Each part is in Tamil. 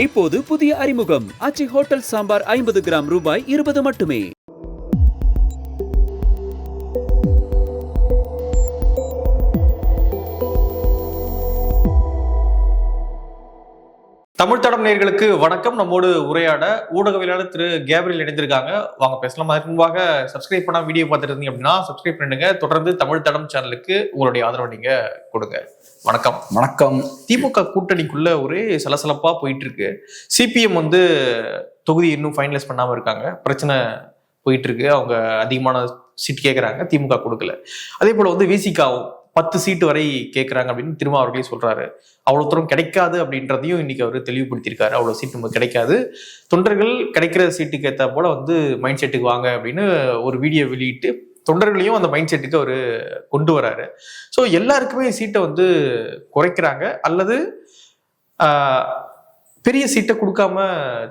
இப்போது புதிய அறிமுகம் ஆச்சி ஹோட்டல் சாம்பார் 50 கிராம் ரூபாய் 20 மட்டுமே. தமிழ் தடம் நேயர்களுக்கு வணக்கம். நம்மோடு உரையாட ஊடகவியலாளர் திரு கேப்ரியல் இணைந்திருக்காங்க. வாங்க பேசலாம். அதற்கு முன்பாக சப்ஸ்கிரைப் பண்ணா வீடியோ பார்த்துட்டு இருந்தீங்க அப்படின்னா சப்ஸ்கிரைப் பண்ணுங்க. தொடர்ந்து தமிழ் தடம் சேனலுக்கு உங்களுடைய ஆதரவு நீங்க கொடுங்க. வணக்கம். வணக்கம். திமுக கூட்டணிக்குள்ள ஒரே சலசலப்பா போயிட்டு இருக்கு. சிபிஎம் தொகுதி இன்னும் ஃபைனலைஸ் பண்ணாம இருக்காங்க. பிரச்சனை போயிட்டு இருக்கு. அவங்க அதிகமான சீட் கேட்கறாங்க, திமுக கொடுக்கல. அதே போல விசிகாவும் 10 சீட்டு வரை கேட்கறாங்க அப்படின்னு திரும்ப அவர்களே சொல்றாரு. அவ்வளவு தூரம் கிடைக்காது அப்படின்றதையும் இன்னைக்கு அவர் தெளிவுபடுத்தியிருக்காரு. அவ்வளவு சீட் நமக்கு கிடைக்காது, தொண்டர்கள் கிடைக்கிற சீட்டுக்கு ஏற்ற போல மைண்ட் செட்டுக்கு வாங்க அப்படின்னு ஒரு வீடியோ வெளியிட்டு தொண்டர்களையும் அந்த மைண்ட் செட்டுக்கு அவர் கொண்டு வராரு. ஸோ எல்லாருக்குமே சீட்டை குறைக்கிறாங்க அல்லது பெரிய சீட்டை கொடுக்காம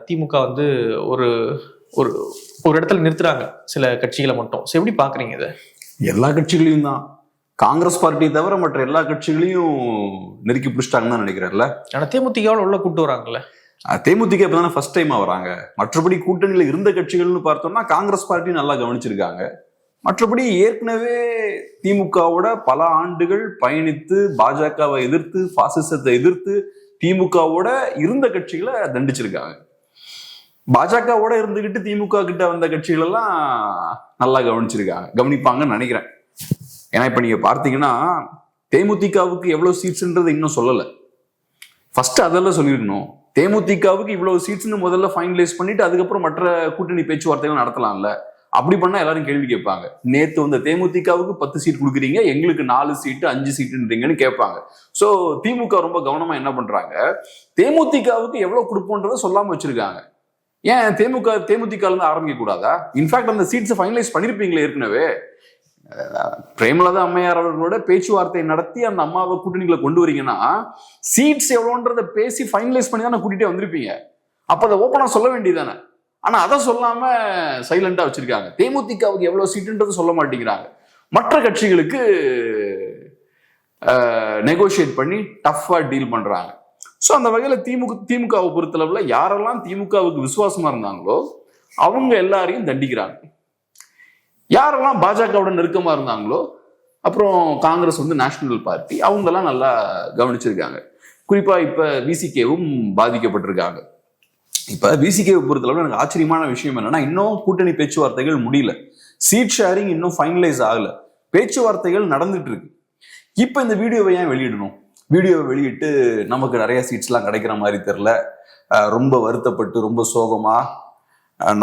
திமுக ஒரு ஒரு ஒரு இடத்துல நிறுத்துறாங்க சில கட்சிகளை மட்டும். ஸோ எப்படி பாக்குறீங்க இதை? எல்லா கட்சிகளையும் தான், காங்கிரஸ் பார்ட்டியை தவிர மற்ற எல்லா கட்சிகளையும் நெருக்கி பிடிச்சிட்டாங்கன்னு தான் நினைக்கிறேன்ல. ஆனா தேமுதிகவில் உள்ள கூட்டு வராங்கல்ல. தேமுதிக இப்பதானே ஃபர்ஸ்ட் டைமா வராங்க. மற்றபடி கூட்டணியில இருந்த கட்சிகள்னு பார்த்தோம்னா காங்கிரஸ் பார்ட்டி நல்லா கவனிச்சிருக்காங்க. மற்றபடி ஏற்கனவே திமுகவோட பல ஆண்டுகள் பயணித்து பாஜகவை எதிர்த்து பாசிசத்தை எதிர்த்து திமுகவோட இருந்த கட்சிகளை தண்டிச்சிருக்காங்க. பாஜகவோட இருந்துகிட்டு திமுக கிட்ட வந்த கட்சிகள் எல்லாம் நல்லா கவனிப்பாங்கன்னு நினைக்கிறேன். ஏன்னா இப்ப நீங்க பார்த்தீங்கன்னா தேமுதிகவுக்கு எவ்வளவு சீட்ஸ்ன்றது இன்னும் சொல்லலை. ஃபர்ஸ்ட் அதெல்லாம் சொல்லியிருக்கணும். தேமுதிகவுக்கு இவ்வளவு சீட்ஸ்ன்னு முதல்ல ஃபைனலைஸ் பண்ணிட்டு அதுக்கப்புறம் மற்ற கூட்டணி பேச்சுவார்த்தைகள் நடத்தலாம்ல. அப்படி பண்ணா எல்லாரும் கேள்வி கேட்பாங்க. நேத்து தேமுதிகவுக்கு 10 சீட் கொடுக்குறீங்க, எங்களுக்கு 4 சீட்டு 5 சீட்டுன்றீங்கன்னு கேட்பாங்க. சோ திமுக ரொம்ப கவனமா என்ன பண்றாங்க, தேமுதிகவுக்கு எவ்வளவு கொடுப்போன்றதை சொல்லாம வச்சிருக்காங்க. ஏன் தேமுதிக இருந்து ஆரம்பிக்க கூடாதா? இன்ஃபேக்ட் அந்த சீட்ஸ் ஃபைனலைஸ் பண்ணிருப்பீங்களே ஏற்கனவே. பிரேமலதா அம்மையார் அவர்களோட பேச்சுவார்த்தை நடத்தி அந்த அம்மாவை கூட்டணிகளை கொண்டு வரீங்கன்னா சீட்ஸ் எவ்வளோன்றத பேசி ஃபைனலைஸ் பண்ணி தானே கூட்டிகிட்டே வந்திருப்பீங்க. அப்போ அதை ஓப்பனா சொல்ல வேண்டியதானே. ஆனா அதை சொல்லாம சைலண்டா வச்சிருக்காங்க. தேமுதிகவுக்கு எவ்வளவு சீட்டுன்றது சொல்ல மாட்டேங்கிறாங்க. மற்ற கட்சிகளுக்கு நெகோசியேட் பண்ணி டஃபா டீல் பண்றாங்க. ஸோ அந்த வகையில திமுகவை பொறுத்தளவுல யாரெல்லாம் திமுகவுக்கு விசுவாசமா இருந்தாங்களோ அவங்க எல்லாரையும் தண்டிக்கிறாங்க. யாரெல்லாம் பாஜகவோட நெருக்கமா இருந்தாங்களோ, அப்புறம் காங்கிரஸ் நேஷனல் பார்ட்டி, அவங்கெல்லாம் நல்லா கவனிச்சிருக்காங்க. குறிப்பா இப்ப விசிகேவும் பாதிக்கப்பட்டிருக்காங்க. இப்ப விசிகேவை பொறுத்தளவு எனக்கு ஆச்சரியமான விஷயம் என்னன்னா, இன்னும் கூட்டணி பேச்சுவார்த்தைகள் முடியல, சீட் ஷேரிங் இன்னும் ஃபைனலைஸ் ஆகல, பேச்சுவார்த்தைகள் நடந்துட்டு இருக்கு. இப்ப இந்த வீடியோவை ஏன் வெளியிடணும்? வீடியோவை வெளியிட்டு நமக்கு நிறைய சீட்ஸ் எல்லாம் கிடைக்கிற மாதிரி தெரியல, ரொம்ப வருத்தப்பட்டு ரொம்ப சோகமா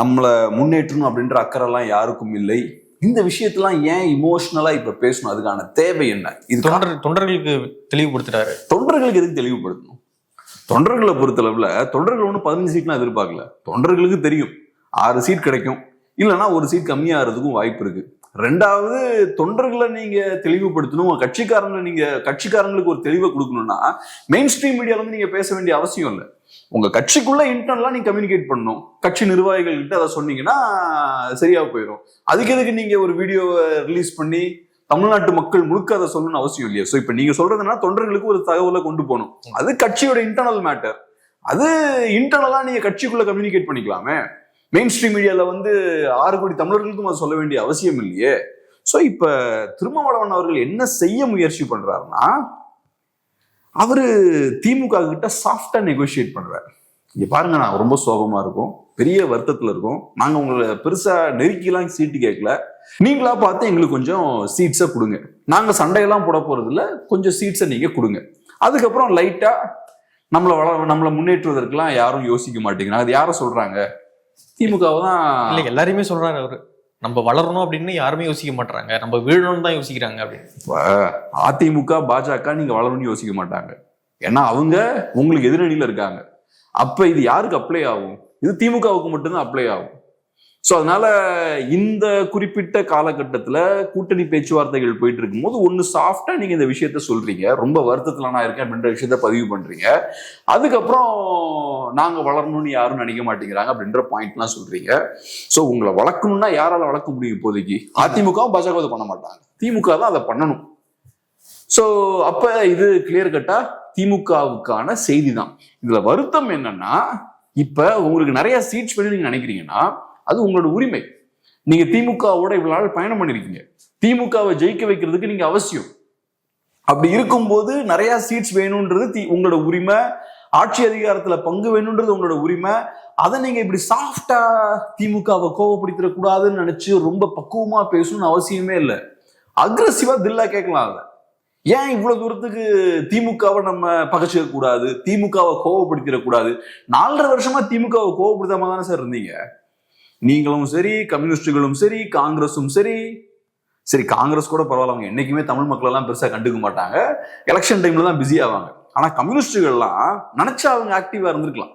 நம்மளை முன்னேற்றணும் அப்படின்ற அக்கறைலாம் யாருக்கும் இல்லை. இந்த விஷயத்தெல்லாம் ஏன் இமோஷனலா இப்ப பேசணும்? அதுக்கான தேவை என்ன? இது தொண்டர்களுக்கு தெளிவுபடுத்துறாரு. தொண்டர்களுக்கு எதுக்கு தெளிவுபடுத்தணும்? தொண்டர்களை பொறுத்தளவுல தொண்டர்கள் 15 சீட்லாம் எதிர்பார்க்கல. தொண்டர்களுக்கு தெரியும் 6 சீட் கிடைக்கும், இல்லைன்னா 1 சீட் கம்மியாகிறதுக்கும் வாய்ப்பு இருக்கு. ரெண்டாவது, தொண்டர்களை நீங்க தெளிவுபடுத்தணும், கட்சிக்காரங்களுக்கு ஒரு தெளிவை கொடுக்கணும்னா மெயின் ஸ்ட்ரீம் மீடியால நீங்க பேச வேண்டிய அவசியம் இல்லை. உங்க கட்சிக்குள்ள இன்டர்னலா நீங்க கம்யூனிகேட் பண்ணணும். கட்சி நிர்வாகிகள் கிட்ட அதை சொன்னீங்கன்னா சரியா போயிடும். அதுக்கு எதுக்கு நீங்க ஒரு வீடியோவை ரிலீஸ் பண்ணி தமிழ்நாட்டு மக்கள் முழுக்க அதை சொல்லணும்னு அவசியம் இல்லையா? ஸோ இப்ப நீங்க சொல்றதுன்னா தொண்டர்களுக்கு ஒரு தகவலை கொண்டு போகணும். அது கட்சியோட இன்டர்னல் மேட்டர். அது இன்டர்னலா நீங்க கட்சிக்குள்ள கம்யூனிகேட் பண்ணிக்கலாமே. மெயின் ஸ்ட்ரீம் மீடியால 6 கோடி தமிழர்களுக்கும் அதை சொல்ல வேண்டிய அவசியம் இல்லையே. ஸோ இப்ப திருமாவளவன் அவர்கள் என்ன செய்ய முயற்சி பண்றாருன்னா, அவரு திமுக கிட்ட சாஃப்டா நெகோசியேட் பண்றாரு. இங்க பாருங்க, நான் ரொம்ப சோகமா இருக்கும், பெரிய வருத்தத்துல இருக்கும், நாங்க உங்களை பெருசா நெருக்கிலாம் சீட்டு கேட்கல, நீங்களா பார்த்து எங்களுக்கு கொஞ்சம் சீட்ஸை கொடுங்க, நாங்க சண்டையெல்லாம் போட போறது இல்ல, கொஞ்சம் சீட்ஸை நீங்க கொடுங்க, அதுக்கப்புறம் லைட்டா நம்மளை முன்னேற்றுவதற்கெல்லாம் யாரும் யோசிக்க மாட்டேங்கிறாங்க. அது யாரும் சொல்றாங்க? திமுகவை தான். இல்லை, எல்லாருமே சொல்றாரு அவரு, நம்ம வளரணும் அப்படின்னு யாருமே யோசிக்க மாட்டாங்க, நம்ம வீழணும்னு தான் யோசிக்கிறாங்க அப்படின்னு. அதிமுக பாஜக நீங்க வளரணும்னு யோசிக்க மாட்டாங்க, ஏன்னா அவங்க உங்களுக்கு எதிரணியில இருக்காங்க. அப்ப இது யாருக்கு அப்ளை ஆகும்? இது திமுகவுக்கு மட்டும்தான் அப்ளை ஆகும். ஸோ அதனால இந்த குறிப்பிட்ட காலகட்டத்தில் கூட்டணி பேச்சுவார்த்தைகள் போயிட்டு இருக்கும்போது ஒன்று சாஃப்டா நீங்க இந்த விஷயத்த சொல்றீங்க, ரொம்ப வருத்தத்துல நான் இருக்கேன் அப்படின்ற விஷயத்த பதிவு பண்றீங்க. அதுக்கப்புறம் நாங்க வளரணும்னு யாரும் நினைக்க மாட்டேங்கிறாங்க அப்படின்ற பாயிண்ட்லாம் சொல்றீங்க. ஸோ உங்களை வளர்க்கணும்னா யாரால வளர்க்க முடியும்? இப்போதைக்கு அதிமுகவும் பாஜக அதை பண்ண மாட்டாங்க, திமுக தான் அதை பண்ணணும். ஸோ அப்ப இது கிளியர் கட்டா திமுகவுக்கான செய்தி தான். இதுல வருத்தம் என்னன்னா, இப்ப உங்களுக்கு நிறைய சீட்ஸ் பண்ணி நீங்க நினைக்கிறீங்கன்னா அது உங்களோட உரிமை. நீங்க திமுகவோட இவ்வளவு நாள் பயணம் பண்ணிருக்கீங்க, திமுகவை ஜெயிக்க வைக்கிறதுக்கு நீங்க அவசியம். அப்படி இருக்கும்போது நிறைய சீட்ஸ் வேணும்ன்றது உங்களோட உரிமை, ஆட்சி அதிகாரத்துல பங்கு வேணும்ன்றது உங்களோட உரிமை. அதை நீங்க இப்படி சாஃப்டா திமுகவை கோவப்படுத்திட கூடாதுன்னு நினைச்சு ரொம்ப பக்குவமா பேசணும்னு அவசியமே இல்லை. அக்ரெசிவா தில்லா கேட்கலாம். அதை ஏன் இவ்வளவு தூரத்துக்கு திமுகவை நம்ம பகச்சிக்க கூடாது, திமுகவை கோவப்படுத்திடக்கூடாது? 4.5 வருஷமா திமுகவை கோவப்படுத்தாம தானே சார் இருந்தீங்க. நீங்களும் சரி, கம்யூனிஸ்டுகளும் சரி, காங்கிரஸும் சரி. சரி, காங்கிரஸ் கூட பரவாயில்ல, அவங்க என்னைக்குமே தமிழ் மக்கள் எல்லாம் பெருசா கண்டுக்க மாட்டாங்க, எலெக்ஷன் டைம்ல தான் பிஸி ஆவாங்க. ஆனா கம்யூனிஸ்டுகள்லாம் நினைச்சா அவங்க ஆக்டிவா இருந்திருக்கலாம்.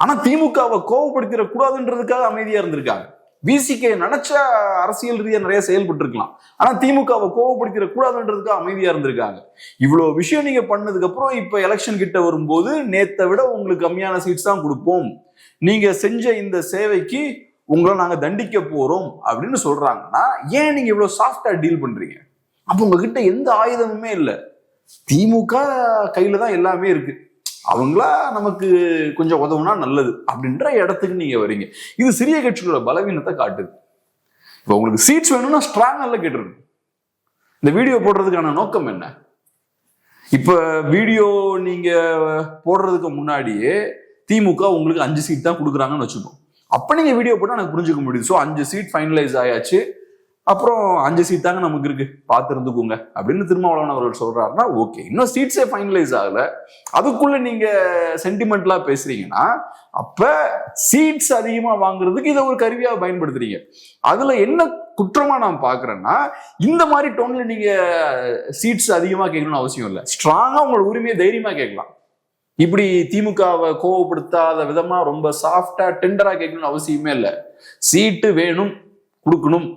ஆனா திமுகவை கோவப்படுத்திட கூடாதுன்றதுக்காக அமைதியா இருந்திருக்காங்க. விசிகே நினைச்சா அரசியல் ரீதியா நிறைய செயல்பட்டு இருக்கலாம், ஆனா திமுகவை கோவப்படுத்திட கூடாதுன்றதுக்காக அமைதியா இருந்திருக்காங்க. இவ்வளவு விஷயம் நீங்க பண்ணதுக்கு அப்புறம் இப்ப எலெக்ஷன் கிட்ட வரும்போது நேத்தை விட உங்களுக்கு கம்மியான சீட்ஸ் தான் கொடுப்போம், நீங்க செஞ்ச இந்த சேவைக்கு உங்களை நாங்க தண்டிக்க போறோம் அப்படின்னு சொல்றாங்கன்னா ஏன் நீங்க இவ்வளவு சாஃப்டா டீல் பண்றீங்க? அப்ப உங்ககிட்ட எந்த ஆயுதமுமே இல்லை. திமுக கையில தான் எல்லாமே இருக்கு, அவங்களா நமக்கு கொஞ்சம் உதவுனா நல்லது அப்படின்ற இடத்துக்கு நீங்க வரீங்க. இது சிறிய கட்சிகளோட பலவீனத்தை காட்டுது. இப்ப உங்களுக்கு சீட்ஸ் வேணும்னா ஸ்ட்ராங்கா கேட்டுருங்க. இந்த வீடியோ போடுறதுக்கான நோக்கம் என்ன? இப்ப வீடியோ நீங்க போடுறதுக்கு முன்னாடியே திமுக உங்களுக்கு 5 சீட் தான் கொடுக்குறாங்கன்னு வச்சுக்கோம். அப்ப நீங்க வீடியோ போட்டா எனக்கு புரிஞ்சுக்க முடியுது. ஸோ 5 சீட் ஃபைனலைஸ் ஆயாச்சு, அப்புறம் 5 சீட் தாங்க நமக்கு இருக்கு, பார்த்து இருந்துக்கோங்க அப்படின்னு திருமாவளவன் அவர்கள் சொல்றாருன்னா ஓகே. இன்னும் சீட்ஸே ஃபைனலைஸ் ஆகல, அதுக்குள்ள நீங்க சென்டிமெண்ட்லா பேசுறீங்கன்னா அப்ப சீட்ஸ் அதிகமா வாங்குறதுக்கு இதை ஒரு கருவியா பயன்படுத்துறீங்க. அதுல என்ன குற்றமா நான் பாக்குறேன்னா, இந்த மாதிரி டோன்ல நீங்க சீட்ஸ் அதிகமா கேட்கணும்னு அவசியம் இல்லை. ஸ்ட்ராங்கா உங்களோட உரிமையை தைரியமா கேட்கலாம். இப்படி திமுகவை கோவப்படுத்தாத விதமா ரொம்ப சாஃப்டா டெண்டரா கேட்கணும்னு அவசியமே இல்லை. சீட்டு வேணும், கொடுக்கணும்.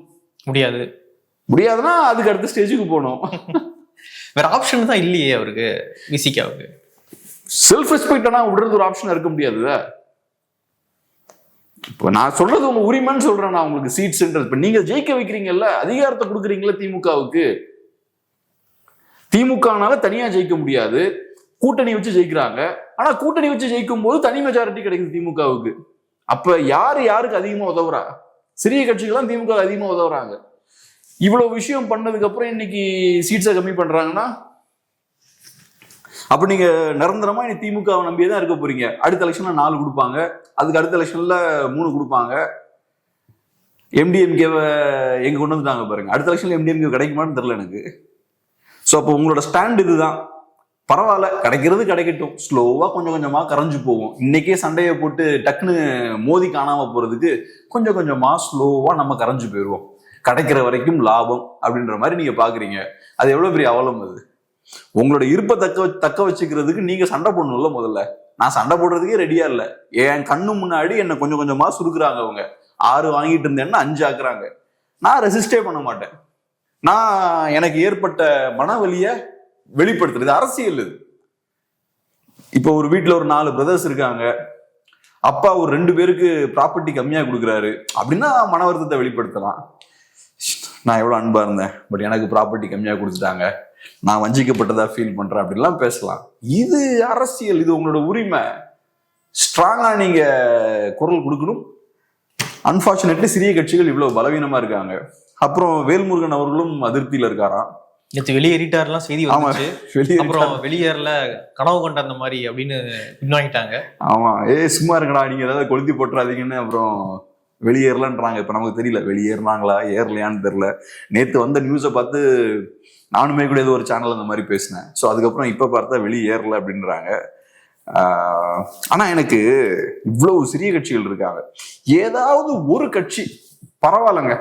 முடியாதுன்னா அதுக்கு அடுத்த ஸ்டேஜுக்கு போகணும். வேற ஆப்ஷன் தான் இல்லையே அவருக்கு, விசிகாவுக்கு. செல்ஃப் ரெஸ்பெக்டா விடுறது ஒரு ஆப்ஷன் இருக்க முடியாது. இப்போ நான் சொல்றது உங்க உரிமைன்னு சொல்றேன். நான் உங்களுக்கு சீட்ஸ்ன்றது இப்ப நீங்க ஜெயிக்க வைக்கிறீங்கல்ல, அதிகாரத்தை கொடுக்குறீங்களா திமுகவுக்கு. திமுகனால தனியா ஜெயிக்க முடியாது, கூட்டணி வச்சு ஜெயிக்கிறாங்க. ஆனா கூட்டணி வச்சு ஜெயிக்கும் போது தனி மெஜாரிட்டி கிடைக்குது திமுகவுக்கு. அப்ப யாருக்கு அதிகமா உதவுறா? சிறிய கட்சிகள் தான் திமுக அதிகமா உதவுறாங்க. இவ்வளவு விஷயம் பண்ணதுக்கு அப்புறம் இன்னைக்கு சீட்ஸை கம்மி பண்றாங்கன்னா அப்ப நீங்க நிரந்தரமா இனி திமுகவை நம்பியே தான் இருக்க போறீங்க. அடுத்த எலெக்ஷன்ல 4 கொடுப்பாங்க, அதுக்கு அடுத்த எலெக்ஷன்ல 3 கொடுப்பாங்க. எம்டிஎம்கேவை எங்க கொண்டு வந்துட்டாங்க பாருங்க, அடுத்த எலெக்ஷன்ல எம்டிஎம்கே கிடைக்குமான்னு தெரியல எனக்கு. ஸோ அப்போ உங்களோட ஸ்டாண்ட் இதுதான். பரவாயில்ல, கிடைக்கிறது கிடைக்கட்டும், ஸ்லோவா கொஞ்சம் கொஞ்சமா கரைஞ்சு போவோம். இன்னைக்கே சண்டையை போட்டு டக்குன்னு மோதி காணாம போறதுக்கு கொஞ்சம் கொஞ்சமா ஸ்லோவா நம்ம கரைஞ்சு போயிடுவோம், கிடைக்கிற வரைக்கும் லாபம் அப்படின்ற மாதிரி நீங்க பாக்குறீங்க. அது எவ்வளவு பெரிய அவலம். அது உங்களோட இருப்பை தக்க வச்சுக்கிறதுக்கு நீங்க சண்டை போடணும்ல. முதல்ல நான் சண்டை போடுறதுக்கே ரெடியா இல்லை. என் கண்ணு முன்னாடி என்ன கொஞ்சம் கொஞ்சமா சுருக்குறாங்க. அவங்க 6 வாங்கிட்டு இருந்தேன்னா 5 ஆக்குறாங்க. நான் ரெசிஸ்டே பண்ண மாட்டேன். நான் எனக்கு ஏற்பட்ட மனவலிய வெளிப்படுத்துறது அரசியல். இது இப்போ ஒரு வீட்டுல ஒரு 4 பிரதர்ஸ் இருக்காங்க, அப்பா ஒரு 2 பேருக்கு ப்ராப்பர்ட்டி கம்மியா கொடுக்குறாரு அப்படின்னா மன வருத்தத்தை வெளிப்படுத்தலாம். நான் எவ்வளவு அன்பா இருந்தேன், பட் எனக்கு ப்ராப்பர்ட்டி கம்மியா கொடுத்துட்டாங்க, நான் வஞ்சிக்கப்பட்டதா ஃபீல் பண்றேன் அப்படின்லாம் பேசலாம். இது அரசியல், இது உங்களோட உரிமை. ஸ்ட்ராங்கா நீங்க குரல் கொடுக்கணும். அன்பார்ச்சுனேட்லி சிறிய கட்சிகள் இவ்வளவு பலவீனமா இருக்காங்க. அப்புறம் வேல்முருகன் அவர்களும் அதிருப்தியில இருக்காராம். நேற்று வெளியேறிட்டாருலாம் செய்தி வந்துச்சு. அப்புறம் வெளியேறல, கனவு கொண்ட அந்த மாதிரி அப்படின்னு பின்வாங்கிட்டாங்க. ஆமா, சும்மா இருக்கடா நீங்க ஏதாவது கொளுத்தி போட்டுறாதீங்கன்னு அப்புறம் வெளியேறலன்றாங்க. இப்ப நமக்கு தெரியல வெளியேறினாங்களா ஏறலையான்னு தெரியல. நேற்று வந்த நியூஸை பார்த்து நானுமே கூட ஏதோ ஒரு சேனல் அந்த மாதிரி பேசினேன். ஸோ அதுக்கப்புறம் இப்ப பார்த்தா வெளியேறல அப்படின்றாங்க. ஆனா எனக்கு இவ்வளவு சிறிய கட்சிகள் இருக்காங்க, ஏதாவது ஒரு கட்சி பரவாயில்லைங்க,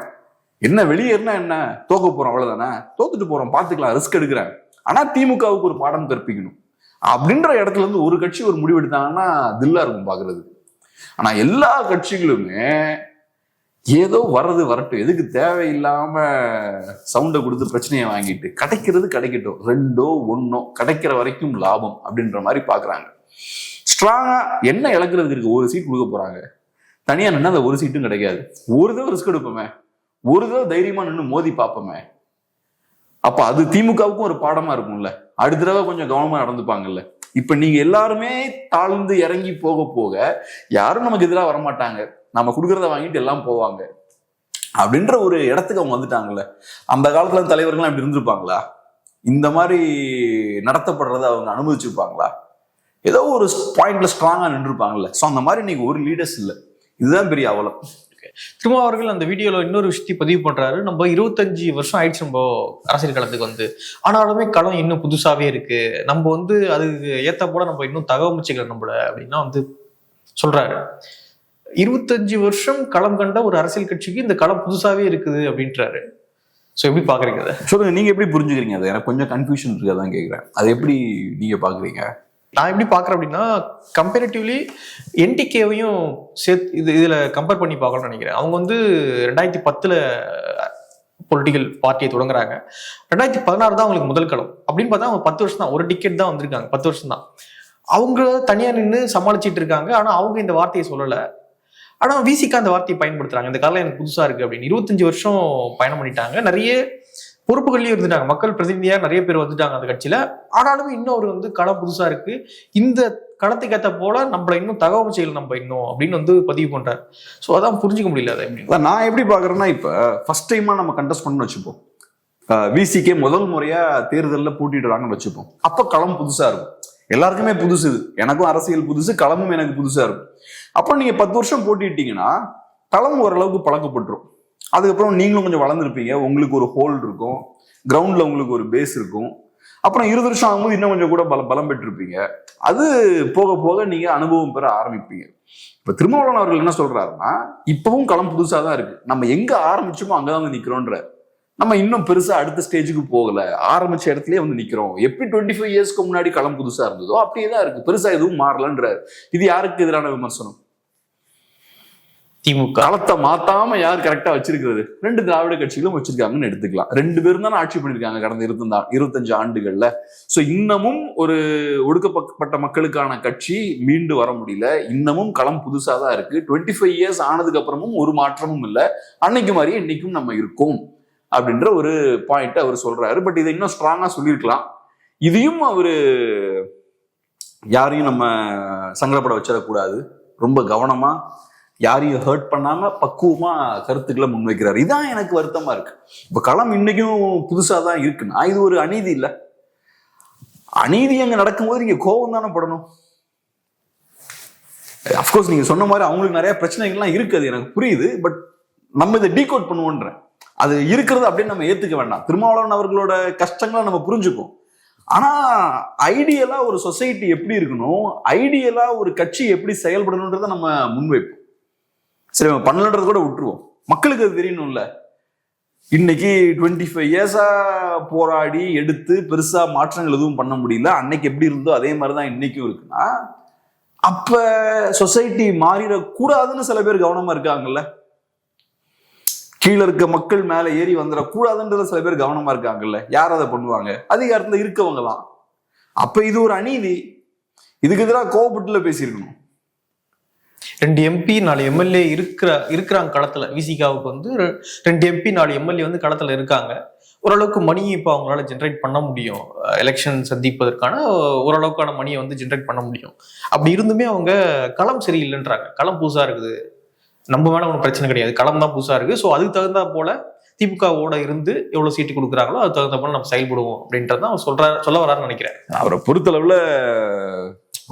என்ன வெளியேறினா என்ன, தோக்க போறோம் அவ்வளவுதானே, தோத்துட்டு போறோம் பாத்துக்கலாம், ரிஸ்க் எடுக்கிறேன், ஆனா திமுகவுக்கு ஒரு பாடம் கற்பிக்கணும் அப்படின்ற இடத்துல இருந்து ஒரு கட்சி ஒரு முடிவு எடுத்தாங்கன்னா தில்லா இருக்கும் பாக்குறது. ஆனா எல்லா கட்சிகளுமே ஏதோ வர்றது வரட்டும், எதுக்கு தேவையில்லாம சவுண்டை கொடுத்து பிரச்சனையை வாங்கிட்டு கிடைக்கிறது கிடைக்கட்டும், 2ஓ 1ஓ கிடைக்கிற வரைக்கும் லாபம் அப்படின்ற மாதிரி பாக்குறாங்க. ஸ்ட்ராங்கா என்ன இழக்கிறதுக்கு இருக்கு? ஒரு சீட் கொடுக்க போறாங்க, தனியா நின்று அந்த ஒரு சீட்டும் கிடைக்காது. ஒரு தடவை ரிஸ்க் எடுப்போமே, ஒரு தடவை தைரியமா நின்று மோதி பார்ப்போமே, அப்ப அது திமுகவுக்கும் ஒரு பாடமா இருக்கும்ல. அடுத்த தடவை கொஞ்சம் கவனமா நடந்துப்பாங்கல்ல. இப்ப நீங்க எல்லாருமே தாழ்ந்து இறங்கி போக போக யாரும் நமக்கு எதிராக வரமாட்டாங்க, நம்ம கொடுக்கறத வாங்கிட்டு எல்லாம் போவாங்க அப்படின்ற ஒரு இடத்துக்கு அவங்க வந்துட்டாங்கல்ல. அந்த காலத்துல தலைவர்கள்லாம் இப்படி இருந்திருப்பாங்களா? இந்த மாதிரி நடத்தப்படுறத அவங்க அனுபவிச்சிருப்பாங்களா? ஏதோ ஒரு பாயிண்ட்ல ஸ்ட்ராங்கா நின்றுருப்பாங்கல்ல. ஸோ அந்த மாதிரி இன்னைக்கு ஒரு லீடர்ஸ் இல்லை. இதுதான் பெரிய அவலம். திருமாவர்கள் அந்த வீடியோல இன்னொரு விஷயத்தை பதிவு பண்றாரு. நம்ம 25 வருஷம் ஆயிடுச்சு நம்ம அரசியல் களத்துக்கு வந்து, ஆனாலுமே களம் இன்னும் புதுசாவே இருக்கு, நம்ம வந்து அதுக்கு ஏத்த போல நம்ம இன்னும் தகவமைச்சுக்கல நம்மள அப்படின்னா வந்து சொல்றாரு. 25 வருஷம் களம் கண்ட ஒரு அரசியல் கட்சிக்கு இந்த களம் புதுசாவே இருக்குது அப்படின்றாரு. ஸோ எப்படி பாக்குறீங்க அதை? சொல்லுங்க, நீங்க எப்படி புரிஞ்சுக்கிறீங்க அதை? எனக்கு கொஞ்சம் கன்ஃபியூஷன் இருக்கு, அதான் கேட்குறேன். அது எப்படி நீங்க பாக்குறீங்க? நான் எப்படி பாக்குறேன் அப்படின்னா, கம்பேரிட்டிவ்லி என்டிகேவையும் சேர்த்து இதுல கம்பேர் பண்ணி பார்க்கணும்னு நினைக்கிறேன். அவங்க வந்து 2010 பொலிட்டிக்கல் பார்ட்டியை தொடங்குறாங்க. 2016 தான் அவங்களுக்கு முதல் களம் அப்படின்னு பார்த்தா அவங்க 10 வருஷம் தான், ஒரு டிக்கெட் தான் வந்திருக்காங்க, 10 வருஷம் தான். அவங்க தனியா நின்று சமாளிச்சுட்டு இருக்காங்க. ஆனா அவங்க இந்த வார்த்தையை சொல்லல. ஆனா விசிகா அந்த வார்த்தையை பயன்படுத்துறாங்க, இந்த காலம் எனக்கு புதுசா இருக்கு அப்படின்னு. 25 வருஷம் பயணம் பண்ணிட்டாங்க, நிறைய பொறுப்புகள்லயும் இருந்துட்டாங்க, மக்கள் பிரதிநிதியா நிறைய பேர் வந்துட்டாங்க அந்த கட்சியில. ஆனாலுமே இன்னும் ஒரு வந்து களம் புதுசா இருக்கு, இந்த களத்துக்கு ஏற்ற போல நம்மள இன்னும் தகவல் செயல் நம்ம இன்னும் அப்படின்னு வந்து பதிவு பண்றாரு. ஸோ அதான் புரிஞ்சுக்க முடியல அதை எப்படி. நான் எப்படி பாக்குறேன்னா, இப்ப ஃபர்ஸ்ட் டைமா நம்ம கண்டெஸ்ட் பண்ணணும்னு வச்சுப்போம், விசிகே முதல் முறையா தேர்தலில் போட்டிடுறாங்கன்னு வச்சுப்போம். அப்ப களம் புதுசா இருக்கும், எல்லாருக்குமே புதுசு. எனக்கும் அரசியல் புதுசு, களமும் எனக்கு புதுசா இருக்கும். அப்புறம் நீங்க 10 வருஷம் போட்டிட்டீங்கன்னா களம் ஓரளவுக்கு பழக்கப்பட்டுரும். அதுக்கப்புறம் நீங்களும் கொஞ்சம் வளர்ந்துருப்பீங்க, உங்களுக்கு ஒரு ஹோல்டு இருக்கும், கிரவுண்ட்ல உங்களுக்கு ஒரு பேஸ் இருக்கும். அப்புறம் 20 வருஷம் ஆகும்போது இன்னும் கொஞ்சம் கூட பலம் பெற்றிருப்பீங்க. அது போக போக நீங்க அனுபவம் பெற ஆரம்பிப்பீங்க. இப்ப திருமாவளவன் அவர்கள் என்ன சொல்றாருன்னா, இப்பவும் களம் புதுசா தான் இருக்கு, நம்ம எங்க ஆரம்பிச்சோமோ அங்கதான் வந்து நிக்கிறோன்ற, நம்ம இன்னும் பெருசா அடுத்த ஸ்டேஜுக்கு போகல, ஆரம்பிச்ச இடத்துலயே வந்து நிக்கிறோம். எப்படி 25 இயர்ஸ்க்கு முன்னாடி களம் புதுசா இருந்ததோ அப்படியே தான் இருக்கு, பெருசா எதுவும் மாறலன்றாரு. இது யாருக்கு எதிரான விமர்சனம்? திமுக. களத்தை மாத்தாம யார் கரெக்டா வச்சிருக்கிறது? 2 திராவிட கட்சிகளும் வச்சிருக்காங்கன்னு எடுத்துக்கலாம். 2 பேரும் தானே ஆட்சி பண்ணிருக்காங்க கடந்த 25 ஆண்டுகள்ல. சோ இன்னமும் ஒரு ஒடுக்கப்பட்ட மக்களுக்கான கட்சி மீண்டு வர முடியல. இன்னமும் களம் புதுசா தான் இருக்கு. 25 இயர்ஸ் ஆனதுக்கு அப்புறமும் ஒரு மாற்றமும் இல்லை, அன்னைக்கு மாதிரியே இன்னைக்கும் நம்ம இருக்கோம் அப்படின்ற ஒரு பாயிண்ட் அவர் சொல்றாரு. பட் இதை இன்னும் ஸ்ட்ராங்கா சொல்லியிருக்கலாம். இதையும் அவரு யாரையும் நம்ம சங்கடப்பட வச்சிடக்கூடாது, ரொம்ப கவனமா யாரையும் ஹர்ட் பண்ணாம பக்குவமா கருத்துக்களை முன்வைக்கிறாரு. இதான் எனக்கு வருத்தமா இருக்கு. இப்ப களம் இன்னைக்கும் புதுசா தான் இருக்குன்னா இது ஒரு அநீதி இல்ல. அநீதி அங்க நடக்கும்போது நீங்க கோபம் தானே படணும். அப்கோர்ஸ் நீங்க சொன்ன மாதிரி அவங்களுக்கு நிறைய பிரச்சனைகள்லாம் இருக்குது, எனக்கு புரியுது. பட் நம்ம இதை டீகோட் பண்ணுவோன்ற, அது இருக்கிறது அப்படின்னு நம்ம ஏத்துக்க வேண்டாம். திருமாவளவன் அவர்களோட கஷ்டங்களை நம்ம புரிஞ்சுப்போம். ஆனா ஐடியலா ஒரு சொசைட்டி எப்படி இருக்கணும், ஐடியலா ஒரு கட்சி எப்படி செயல்படணும்ன்றத நம்ம முன்வைப்போம். சரி, நம்ம பண்ணலன்றது கூட விட்டுருவோம், மக்களுக்கு அது தெரியணும்ல. இன்னைக்கு 25 இயர்ஸா போராடி எடுத்து பெருசா மாற்றங்கள் எதுவும் பண்ண முடியல, அன்னைக்கு எப்படி இருந்தோ அதே மாதிரிதான் இன்னைக்கும் இருக்குன்னா, அப்ப சொசைட்டி மாறிடக்கூடாதுன்னு சில பேர் கவனமா இருக்காங்கல்ல. கீழே இருக்க மக்கள் மேல ஏறி வந்துடக்கூடாதுன்றத சில பேர் கவனமா இருக்காங்கல்ல. யார் அதை பண்ணுவாங்க? அதிகாரத்துல இருக்கவங்க தான். அப்ப இது ஒரு அநீதி, இதுக்கு எதிராக கோவப்பட்டுல பேசியிருக்கணும். 2 MP 4 MLA இருக்கிறாங்க களத்துல. விசிகாவுக்கு வந்து 2 MP 4 MLA வந்து களத்துல இருக்காங்க. ஓரளவுக்கு மணியை இப்போ அவங்களால ஜென்ரேட் பண்ண முடியும், எலெக்ஷன் சந்திப்பதற்கான ஓரளவுக்கான மணியை வந்து ஜென்ரேட் பண்ண முடியும். அப்படி இருந்துமே அவங்க களம் சரியில்லைன்றாங்க. களம் புதுசா இருக்குது, நம்ம மேல ஒன்றும் பிரச்சனை கிடையாது, களம் தான் புதுசா இருக்கு. ஸோ அதுக்கு தகுந்தா போல திமுகவோட இருந்து எவ்வளவு சீட்டு கொடுக்குறாங்களோ அது தகுந்த போல நம்ம செயல்படுவோம் அப்படின்றதான் அவர் சொல்ல வராருன்னு நினைக்கிறேன். அவரை பொறுத்தளவுல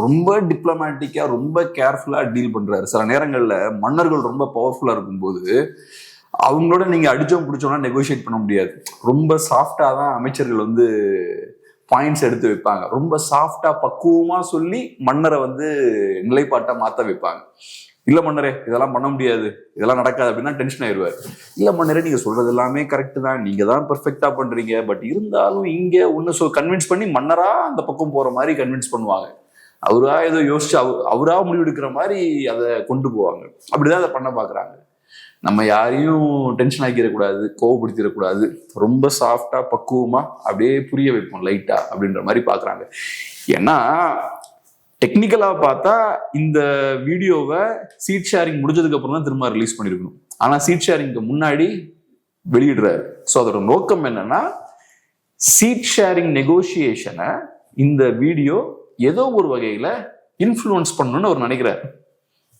ரொம்ப டிப்ளமேட்டிக்கா ரொம்ப கேர்ஃபுல்லா டீல் பண்றாரு. சில நேரங்கள்ல மன்னர்கள் ரொம்ப பவர்ஃபுல்லா இருக்கும்போது அவங்களோட நீங்க அடிச்சோம் பிடிச்சோம்னா நெகோசியேட் பண்ண முடியாது. ரொம்ப சாஃப்டா தான் அமைச்சர்கள் வந்து பாயிண்ட்ஸ் எடுத்து வைப்பாங்க. ரொம்ப சாஃப்டா பக்குவமா சொல்லி மன்னரை வந்து நிலைப்பாட்டை மாத்த வைப்பாங்க. இல்ல மன்னரே இதெல்லாம் பண்ண முடியாது, இதெல்லாம் நடக்காது அப்படின்னா டென்ஷன் ஆயிடுவாரு. இல்ல மன்னரே நீங்க சொல்றது எல்லாமே கரெக்ட் தான், நீங்க தான் பெர்ஃபெக்டா பண்றீங்க, பட் இருந்தாலும் இங்க ஒன்னு கன்வின்ஸ் பண்ணி மன்னரா அந்த பக்கம் போற மாதிரி கன்வின்ஸ் பண்ணுவாங்க. அவரா ஏதோ யோசிச்சு அவரா முடிவெடுக்கிற மாதிரி அதை கொண்டு போவாங்க. அப்படிதான் அதை பண்ண பாக்குறாங்க. நம்ம யாரையும் டென்ஷன் ஆக்கிடக்கூடாது, கோவப்படுத்திடக்கூடாது, ரொம்ப சாஃப்டா பக்குவமா அப்படியே புரிய வைப்போம் லைட்டா அப்படின்ற மாதிரி பாக்குறாங்க. ஏன்னா டெக்னிக்கலா பார்த்தா இந்த வீடியோவை சீட் ஷேரிங் முடிஞ்சதுக்கு அப்புறம் தான் திரும்ப ரிலீஸ் பண்ணிருக்கணும். ஆனா சீட் ஷேரிங்க்கு முன்னாடி வெளியிடுறாரு. ஸோ அதோட நோக்கம் என்னன்னா, சீட் ஷேரிங் நெகோசியேஷனை இந்த வீடியோ ஏதோ ஒரு வகையில இன்ஃப்ளூயன்ஸ் பண்ணணும்னு அவர் நினைக்கிறார்.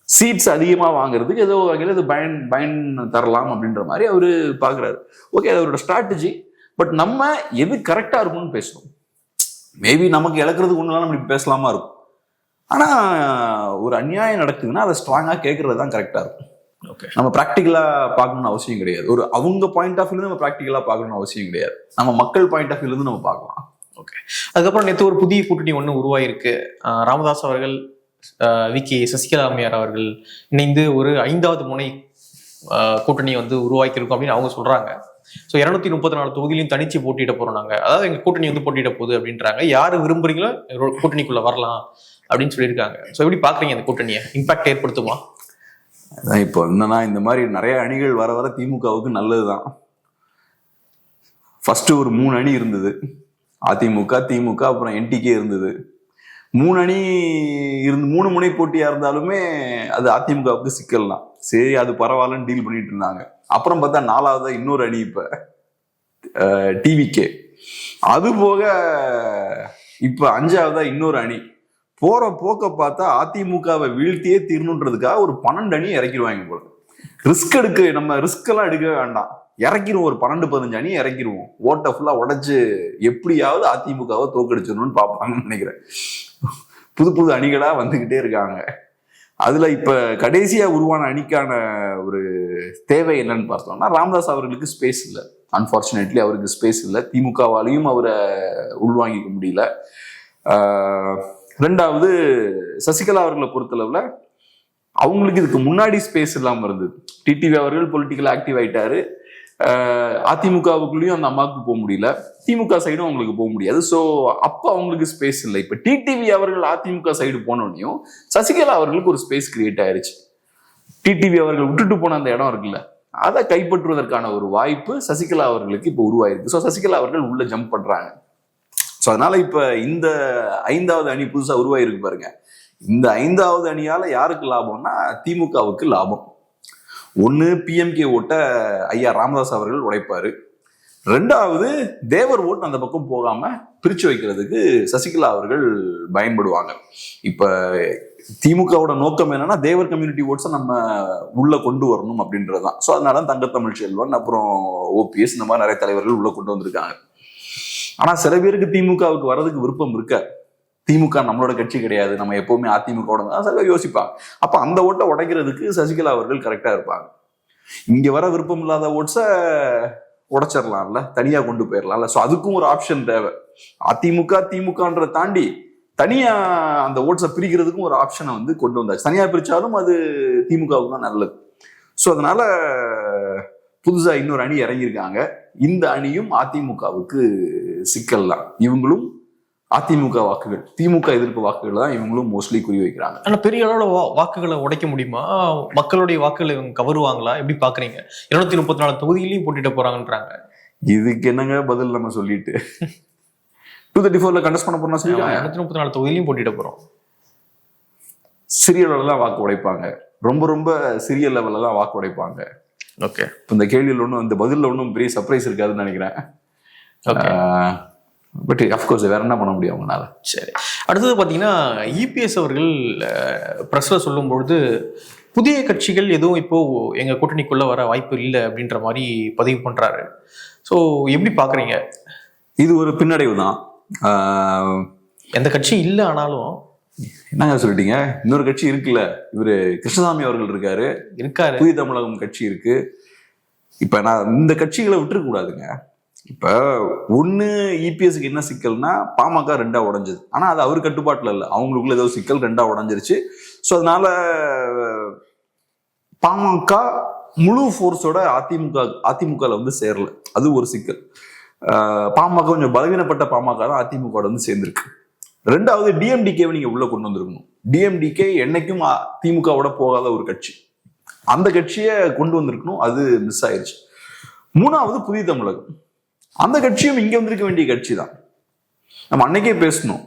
சீட்ஸ் அதிகமா வாங்குறதுக்கு ஏதோ வகையில இது பயன் தரலாம் அப்படின்ற மாதிரி அவரு பாக்குறாரு. ஓகே, அது அவரோட ஸ்ட்ராட்டஜி. பட் நம்ம எது கரெக்டா இருக்கும்னு பேசணும். மேபி நமக்கு இழக்கிறதுக்கு ஒண்ணுலாம் நம்ம இப்படி பேசலாமா இருக்கும். ஆனா ஒரு அநியாயம் நடக்குதுன்னா அதை ஸ்ட்ராங்கா கேட்கறது தான் கரெக்டா இருக்கும். நம்ம ப்ராக்டிக்கலா பார்க்கணும்னு அவசியம் கிடையாது. ஒரு அவங்க பாயிண்ட் ஆஃப் வியூல நம்ம ப்ராக்டிக்கலா பார்க்கணும்னு அவசியம் கிடையாது. நம்ம மக்கள் பாயிண்ட் ஆஃப் வியூல இருந்து நம்ம பார்க்கலாம். ஓகே. அதுக்கப்புறம் நேற்று ஒரு புதிய கூட்டணி ஒன்று உருவாயிருக்கு. ராமதாஸ் அவர்கள், வி.கே. சசிகலா அம்மையார் அவர்கள் இணைந்து ஒரு 5வது முனை கூட்டணி வந்து உருவாக்கியிருக்கோம் அப்படின்னு அவங்க சொல்றாங்க. ஸோ 234 தொகுதியிலையும் தனிச்சு போட்டியிட போறோம் நாங்க. அதாவது எங்க கூட்டணி வந்து போட்டியிட போகுது அப்படின்றாங்க. யாரு விரும்புறீங்களோ கூட்டணிக்குள்ள வரலாம் அப்படின்னு சொல்லியிருக்காங்க. ஸோ எப்படி பாக்குறீங்க அந்த கூட்டணியை? இம்பாக்ட் ஏற்படுத்துமா? அதான் இப்போ என்னன்னா, இந்த மாதிரி நிறைய அணிகள் வர வர திமுகவுக்கு நல்லதுதான். ஃபர்ஸ்ட் ஒரு 3 அணி இருந்தது. அதிமுக, திமுக, அப்புறம் என்டிகே இருந்தது. 3 அணி இருந்து 3 முனை போட்டியா இருந்தாலுமே அது அதிமுகவுக்கு சிக்கல் தான். சரி, அது பரவாயில்லன்னு டீல் பண்ணிட்டு இருந்தாங்க. அப்புறம் பார்த்தா 4வது இன்னொரு அணி இப்ப டிவிகே. அது போக இப்ப 5வது இன்னொரு அணி. போற போக்க பார்த்தா அதிமுகவை வீழ்த்தியே தீரணுன்றதுக்காக ஒரு 12 அணி இறக்கிடுவாங்க போல. நம்ம ரிஸ்க் எல்லாம் எடுக்க வேண்டாம், இறக்கிடுவோம். ஒரு 12-15 அணி இறக்கிடுவோம். ஓட்டை ஃபுல்லா உடைச்சு எப்படியாவது அதிமுகவை தோக்கடிச்சிடணும்னு பார்ப்பாங்கன்னு நினைக்கிறேன். புது புது அணிகளா வந்துகிட்டே இருக்காங்க. அதுல இப்ப கடைசியா உருவான அணிக்கான ஒரு தேவை என்னன்னு பார்த்தோம்னா, ராமதாஸ் அவர்களுக்கு ஸ்பேஸ் இல்லை. அன்பார்ச்சுனேட்லி அவருக்கு ஸ்பேஸ் இல்லை. திமுகவாலையும் அவரை உள்வாங்கிக்க முடியல. 2வது சசிகலா அவர்களை பொறுத்தளவுல அவங்களுக்கு இதுக்கு முன்னாடி ஸ்பேஸ் இல்லாம இருந்தது. டிடிவி அவர்கள் பொலிட்டிக்கல் ஆக்டிவ் ஆயிட்டாரு. அதிமுகவுக்குள்ளேயும் அந்த அம்மாவுக்கு போக முடியல, திமுக சைடும் அவங்களுக்கு போக முடியாது. ஸோ அப்ப அவங்களுக்கு ஸ்பேஸ் இல்லை. இப்ப டிடிவி அவர்கள் அதிமுக சைடு போனோடனையும் சசிகலா அவர்களுக்கு ஒரு ஸ்பேஸ் கிரியேட் ஆயிருச்சு. டிடிவி அவர்கள் விட்டுட்டு போன அந்த இடம் இருக்குல்ல, அதை கைப்பற்றுவதற்கான ஒரு வாய்ப்பு சசிகலா அவர்களுக்கு இப்ப உருவாயிருக்கு. ஸோ சசிகலா அவர்கள் உள்ள ஜம்ப் பண்றாங்க. ஸோ அதனால இப்ப இந்த 5வது அணி புதுசா உருவாயிருக்கு பாருங்க. இந்த 5வது அணியால யாருக்கு லாபம்னா திமுகவுக்கு லாபம். ஒண்ணு, பிஎம்கே ஓட்ட ஐயா ராமதாஸ் அவர்கள் உடைப்பாரு. 2வது தேவர் ஓட்டு அந்த பக்கம் போகாம பிரிச்சு வைக்கிறதுக்கு சசிகலா அவர்கள் பயன்படுவாங்க. இப்ப திமுகவோட நோக்கம் என்னன்னா, தேவர் கம்யூனிட்டி ஓட்ஸை நம்ம உள்ள கொண்டு வரணும் அப்படின்றதுதான். ஸோ அதனால தங்கத்தமிழ் செல்வன், அப்புறம் ஓபிஎஸ், இந்த மாதிரி நிறைய தலைவர்கள் உள்ள கொண்டு வந்திருக்காங்க. ஆனா சில பேருக்கு திமுகவுக்கு வர்றதுக்கு விருப்பம் இருக்க, திமுக நம்மளோட கட்சி கிடையாது, நம்ம எப்பவுமே அதிமுகவோட சில பேர் யோசிப்பாங்க. அப்ப அந்த ஓட்டை உடைக்கிறதுக்கு சசிகலா அவர்கள் கரெக்டா இருப்பாங்க. இங்க வர விருப்பம் இல்லாத ஓட்ஸை உடைச்சிடலாம்ல, தனியா கொண்டு போயிடலாம்ல. ஸோ அதுக்கும் ஒரு ஆப்ஷன் தேவை. திமுகன்ற தாண்டி தனியா அந்த ஓட்ஸை பிரிக்கிறதுக்கும் ஒரு ஆப்ஷனை வந்து கொண்டு வந்தாச்சு. தனியா பிரிச்சாலும் அது திமுகவுக்கு தான் நல்லது. ஸோ அதனால புதுசா இன்னொரு அணி இறங்கியிருக்காங்க. இந்த அணியும் அதிமுகவுக்கு சிக்கல் தான். இவங்களும் அதிமுக வாக்குகள், திமுக எதிர்ப்பு வாக்குகள் தான் இவங்களும் மோஸ்ட்லி குறி வைக்கிறாங்க. ஆனா பெரிய அளவுல வாக்குகளை உடைக்க முடியுமா? மக்களுடைய வாக்குகளை இவங்க கவருவாங்களா? எப்படி பாக்குறீங்க? 234 தொகுதியிலையும் போட்டிட்டு போறாங்கன்றாங்க. இதுக்கு என்னங்க பதில் நம்ம சொல்லிட்டு 234 கண்டஸ்ட் பண்ண போறோம் சொல்லிட்டாங்க. 234 தொகுதியிலையும் போட்டிட்டு போறோம். சிறிய லெவல்ல தான் வாக்கு உடைப்பாங்க. ரொம்ப ரொம்ப சிறிய லெவல்ல தான் வாக்கு உடைப்பாங்க. ஓகே. இந்த கேள்வியில் ஒன்றும், இந்த பதிலில் ஒன்றும் பெரிய சர்ப்ரைஸ் இருக்காதுன்னு நினைக்கிறேன். பட் அஃப்கோர்ஸ் வேற என்ன பண்ண முடியும் அவங்களால. சரி, அடுத்தது பார்த்தீங்கன்னா இபிஎஸ் அவர்கள் ப்ரெஸ்ல சொல்லும்பொழுது புதிய கட்சிகள் எதுவும் இப்போ எங்க கூட்டணிக்குள்ள வர வாய்ப்பு இல்லை அப்படின்ற மாதிரி பதிவு பண்றாரு. ஸோ எப்படி பாக்குறீங்க? இது ஒரு பின்னடைவு தான். எந்த கட்சி இல்லை ஆனாலும் என்னங்க சொல்லிட்டீங்க? இன்னொரு கட்சி இருக்குல்ல, இவரு கிருஷ்ணசாமி அவர்கள் இருக்காரு, புதிய தமிழகம் கட்சி இருக்கு. இப்ப நான் இந்த கட்சிகளை விட்டுருக்க கூடாதுங்க. இப்ப ஒண்ணு இபிஎஸ்க்கு என்ன சிக்கல்னா, பாமக 2ஆ உடைஞ்சது. ஆனா அது அவர் கட்டுப்பாட்டுல இல்லை, அவங்களுக்குள்ள ஏதோ சிக்கல் 2ஆ உடைஞ்சிருச்சு. ஸோ அதனால பாமக முழு ஃபோர்ஸோட அதிமுகல வந்து சேரல, அது ஒரு சிக்கல். பாமக கொஞ்சம் பலவீனப்பட்ட பாமக தான் அதிமுக வந்து சேர்ந்திருக்கு. 2வது டிஎம்டிகேவை நீங்க உள்ள கொண்டு வந்திருக்கணும். டிஎம்டிகே என்னைக்கும் திமுகவோட போகாத ஒரு கட்சி, அந்த கட்சியை கொண்டு வந்திருக்கணும், அது மிஸ் ஆயிடுச்சு. 3வது புதிய தமிழகம், அந்த கட்சியும் இங்க வந்திருக்க வேண்டிய கட்சி தான். நம்ம அன்னைக்கே பேசணும்,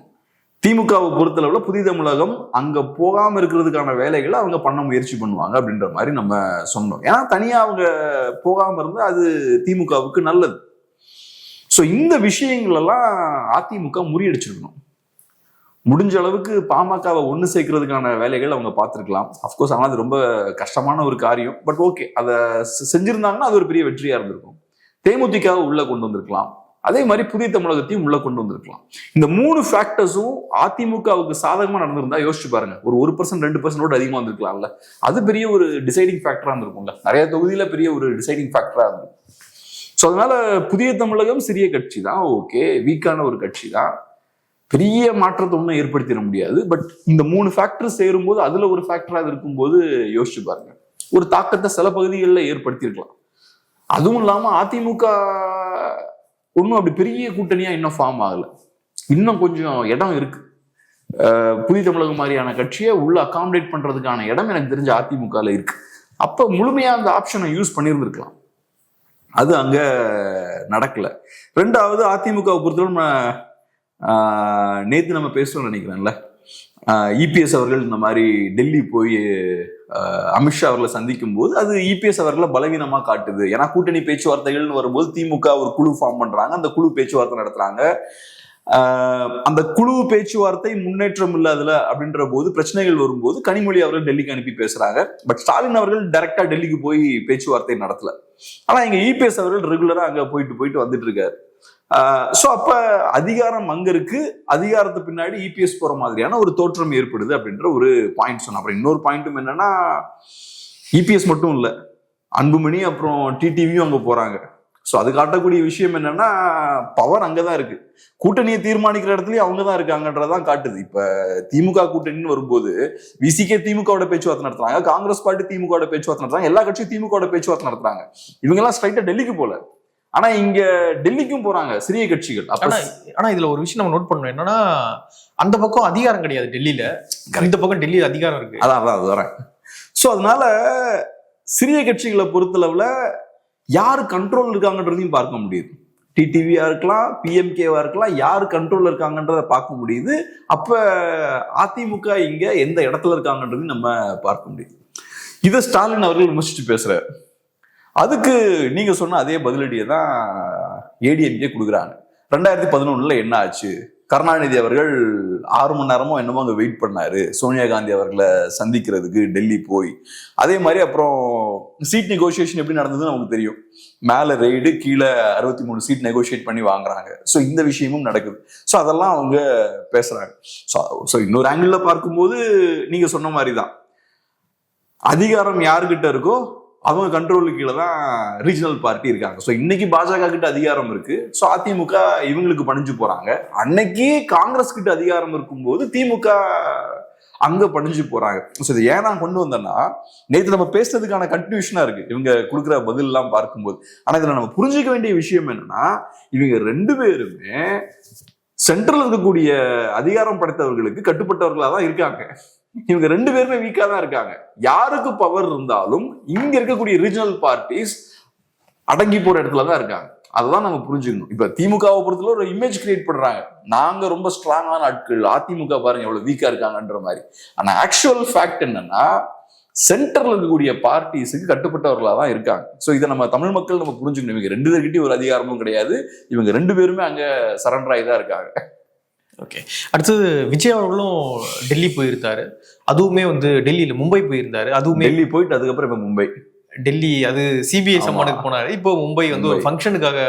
திமுகவை பொறுத்தளவுல புதிய தமிழகம் அங்க போகாம இருக்கிறதுக்கான வேலைகளை அவங்க பண்ண முயற்சி பண்ணுவாங்க அப்படின்ற மாதிரி நம்ம சொன்னோம். ஏன்னா தனியா அவங்க போகாம இருந்தா அது திமுகவுக்கு நல்லது. ஸோ இந்த விஷயங்கள் எல்லாம் அதிமுக முறியடிச்சிருக்கணும். முடிஞ்ச அளவுக்கு பாமகவை ஒன்று சேர்க்கறதுக்கான வேலைகள் அவங்க பார்த்துருக்கலாம். அஃப்கோர்ஸ் ஆனால் அது ரொம்ப கஷ்டமான ஒரு காரியம். பட் ஓகே, அதை செஞ்சிருந்தாங்கன்னா அது ஒரு பெரிய வெற்றியா இருந்திருக்கும். தேமுதிகவை உள்ள கொண்டு வந்திருக்கலாம். அதே மாதிரி புதிய தமிழகத்தையும் உள்ள கொண்டு வந்திருக்கலாம். இந்த 3 ஃபேக்டர்ஸும் அதிமுகவுக்கு சாதகமா நடந்திருந்தா யோசிச்சு பாருங்க, ஒரு 1% 2% அதிகமா வந்திருக்கலாம்ல. அது பெரிய ஒரு டிசைடிங் ஃபேக்டரா இருந்திருக்கும்ல. நிறைய தொகுதியில பெரிய ஒரு டிசைடிங் ஃபேக்டரா இருந்திருக்கும். ஸோ அதனால புதிய தமிழகம் சிறிய கட்சி தான், ஓகே, வீக்கான ஒரு கட்சி தான், பெரிய மாற்றத்தை ஒன்றும் ஏற்படுத்திட முடியாது. பட் இந்த 3 ஃபேக்டர் சேரும்போது அதுல ஒரு ஃபேக்டராக இருக்கும்போது யோசிச்சு பாருங்க, ஒரு தாக்கத்தை சில பகுதிகளில் ஏற்படுத்தியிருக்கலாம். அதுவும் இல்லாம அதிமுக ஒன்றும் அப்படி பெரிய கூட்டணியா இன்னும் ஃபார்ம் ஆகல. இன்னும் கொஞ்சம் இடம் இருக்கு. புதிய தமிழகம் மாதிரியான கட்சியை உள்ள அகாமடேட் பண்றதுக்கான இடம் எனக்கு தெரிஞ்ச அதிமுகல இருக்கு. அப்ப முழுமையா அந்த ஆப்ஷனை யூஸ் பண்ணியிருந்திருக்கலாம். அது அங்க நடக்கல. ரெண்டாவது, அதிமுகவை பொறுத்தவரை நேத்து நம்ம பேசணும்னு நினைக்கிறேன்ல, இபிஎஸ் அவர்கள் இந்த மாதிரி டெல்லி போய் அமித்ஷா அவர்களை சந்திக்கும் போது அது இபிஎஸ் அவர்களை பலவீனமா காட்டுது. ஏன்னா கூட்டணி பேச்சுவார்த்தைகள்னு வரும்போது திமுக ஒரு குழு ஃபார்ம் பண்றாங்க, அந்த குழு பேச்சுவார்த்தை நடத்துறாங்க. அந்த குழு பேச்சுவார்த்தை முன்னேற்றம் இல்லாதல அப்படின்ற போது பிரச்சனைகள் வரும்போது கனிமொழி அவர்கள் டெல்லிக்கு அனுப்பி பேசுறாங்க. பட் ஸ்டாலின் அவர்கள் டைரக்டா டெல்லிக்கு போய் பேச்சுவார்த்தை நடத்தல. ஆனா இங்க இபிஎஸ் அவர்கள் ரெகுலரா அங்க போயிட்டு வந்துட்டு இருக்காரு. சோ அப்ப அதிகாரம் அங்க இருக்கு, அதிகாரத்து பின்னாடி இபிஎஸ் போற மாதிரியான ஒரு தோற்றம் ஏற்படுது அப்படின்ற ஒரு பாயிண்ட் சொன்ன. அப்புறம் இன்னொரு பாயிண்ட்டும் என்னன்னா, இபிஎஸ் மட்டும் இல்ல, அன்புமணி அப்புறம் டிடிவியும் அங்க போறாங்க. ஸோ அது காட்டக்கூடிய விஷயம் என்னன்னா, பவர் அங்கதான் இருக்கு. கூட்டணியை தீர்மானிக்கிற இடத்துலயும் அவங்கதான் இருக்காங்கன்றதான் காட்டுது. இப்ப திமுக கூட்டணின்னு வரும்போது விசிகே திமுகவோட பேச்சுவார்த்தை நடத்துறாங்க, காங்கிரஸ் பார்ட்டி திமுகவோட பேச்சுவார்த்தை நடத்துறாங்க, எல்லா கட்சியும் திமுகவோட பேச்சுவார்த்தை நடத்துறாங்க. இவங்க எல்லாம் ஸ்ட்ரைட்டா டெல்லிக்கு போல, ஆனா இங்க டெல்லிக்கும் போறாங்க சிறிய கட்சிகள். ஆனா இதுல ஒரு விஷயம் நம்ம நோட் பண்ணணும் என்னன்னா, அந்த பக்கம் அதிகாரம் கிடையாது டெல்லியில, இந்த பக்கம் டெல்லியில அதிகாரம் இருக்கு. அதான் அது வரேன். சோ அதனால சிறிய கட்சிகளை பொறுத்தளவுல யாரு கண்ட்ரோல் இருக்காங்கன்றதையும் பார்க்க முடியுது. டிடிவியா இருக்கலாம், பிஎம்கேவா இருக்கலாம், யாரு கண்ட்ரோல் இருக்காங்கன்றத பார்க்க முடியுது. அப்ப அதிமுக இங்க எந்த இடத்துல இருக்காங்கன்றதையும் நம்ம பார்க்க முடியுது. இதை ஸ்டாலின் அவர்கள் விமர்சிச்சு பேசுறாரு. அதுக்கு நீங்க சொன்ன அதே பதிலடியை தான் ஏடிஎம்கே கொடுக்குறாங்க. 2011 என்ன ஆச்சு? கருணாநிதி அவர்கள் 6 மணி நேரமோ என்னமோ அங்க வெயிட் பண்ணாரு சோனியா காந்தி அவர்களை சந்திக்கிறதுக்கு டெல்லி போய். அதே மாதிரி அப்புறம் சீட் நெகோசியேஷன் எப்படி நடந்ததுன்னு நமக்கு தெரியும். மேல ரெய்டு, கீழே 63 சீட் நெகோசியேட் பண்ணி வாங்குறாங்க. ஸோ இந்த விஷயமும் நடக்குது. ஸோ அதெல்லாம் அவங்க பேசுறாங்க. ஸோ இன்னொரு ஆங்கிள் பார்க்கும்போது நீங்க சொன்ன மாதிரி தான், அதிகாரம் யாருக்கிட்ட இருக்கோ அவங்க கண்ட்ரோலுக்கு கீழே தான் ரீஜனல் பார்ட்டி இருக்காங்க. ஸோ இன்னைக்கு பாஜக கிட்ட அதிகாரம் இருக்கு, ஸோ அதிமுக இவங்களுக்கு பணிஞ்சு போறாங்க. அன்னைக்கு காங்கிரஸ் கிட்ட அதிகாரம் இருக்கும்போது திமுக அங்க பணிஞ்சு போறாங்க. ஸோ இது ஏன் நான் கொண்டு வந்தேன்னா, நேற்று நம்ம பேசுறதுக்கான கன்க்ளூஷனா இருக்கு இவங்க கொடுக்குற பதில் எல்லாம் பார்க்கும்போது. ஆனா இதுல நம்ம புரிஞ்சுக்க வேண்டிய விஷயம் என்னன்னா, இவங்க 2 பேருமே சென்ட்ரல் இருக்கக்கூடிய அதிகாரம் படைத்தவர்களுக்கு கட்டுப்பட்டவர்களா தான் இருக்காங்க. இவங்க 2 பேருமே வீக்கா தான் இருக்காங்க. யாருக்கு பவர் இருந்தாலும் இங்க இருக்கக்கூடிய ரீஜனல் பார்ட்டிஸ் அடங்கி போற இடத்துல தான் இருக்காங்க. அதுதான் நம்ம புரிஞ்சுக்கணும். இப்ப திமுகவை பொறுத்தவரை ஒரு இமேஜ் கிரியேட் பண்றாங்க, நாங்க ரொம்ப ஸ்ட்ராங்கான ஆட்கள், அதிமுக பாருங்க எவ்வளவு வீக்கா இருக்காங்கன்ற மாதிரி. ஆனா ஆக்சுவல் ஃபேக்ட் என்னன்னா, சென்டர்ல இருக்கக்கூடிய பார்ட்டிஸுக்கு கட்டுப்பட்டவர்களா தான் இருக்காங்க. ஸோ இதை நம்ம தமிழ் மக்கள் நம்ம புரிஞ்சுக்கணும். இவங்க 2 பேர்கிட்டயும் ஒரு அதிகாரமும் கிடையாது, இவங்க 2 பேருமே அங்க சரண்டர் ஆகி தான் இருக்காங்க. ஓகே, அடுத்தது விஜய் அவர்களும் டெல்லி போயிருந்தாரு. அதுவுமே டெல்லியில மும்பை போயிருந்தாரு. அதுவுமே டெல்லி போயிட்டு அதுக்கப்புறம் இப்ப மும்பை, டெல்லி அது சிபிஐ சம்மனுக்கு போனாரு. இப்போ மும்பை ஒரு ஃபங்க்ஷனுக்காக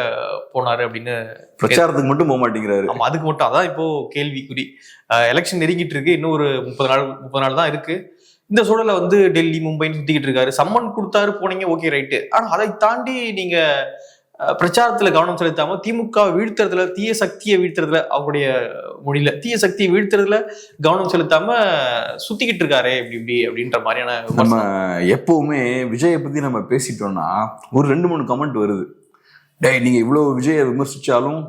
போனாரு அப்படின்னு. பிரச்சாரத்துக்கு மட்டும் போக மாட்டேங்கிறாரு. ஆமா, அதுக்கு மட்டும். அதான் இப்போ கேள்விக்குறி. எலெக்ஷன் நெருங்கிட்டு இருக்கு, இன்னும் ஒரு 30 நாள் தான் இருக்கு. இந்த சூழல டெல்லி மும்பைன்னு சுத்திக்கிட்டு இருக்காரு. சம்மன் கொடுத்தாரு, போனீங்க, ஓகே ரைட்டு. ஆனா அதை தாண்டி நீங்க பிரச்சாரத்துல கவனம் செலுத்தாம திமுக வீழ்த்துறதுல, தீய சக்தியை வீழ்த்துறதுல, அவங்களுடைய மொழியில தீய சக்தியை வீழ்த்துறதுல கவனம் செலுத்தாம சுத்திக்கிட்டு இருக்காரு இப்படி அப்படின்ற மாதிரியான. நம்ம எப்பவுமே விஜயை பத்தி நம்ம பேசிட்டோம்னா ஒரு 2-3 கமெண்ட் வருது. டேய், நீங்க இவ்வளவு விஜயை விமர்சிச்சாலும்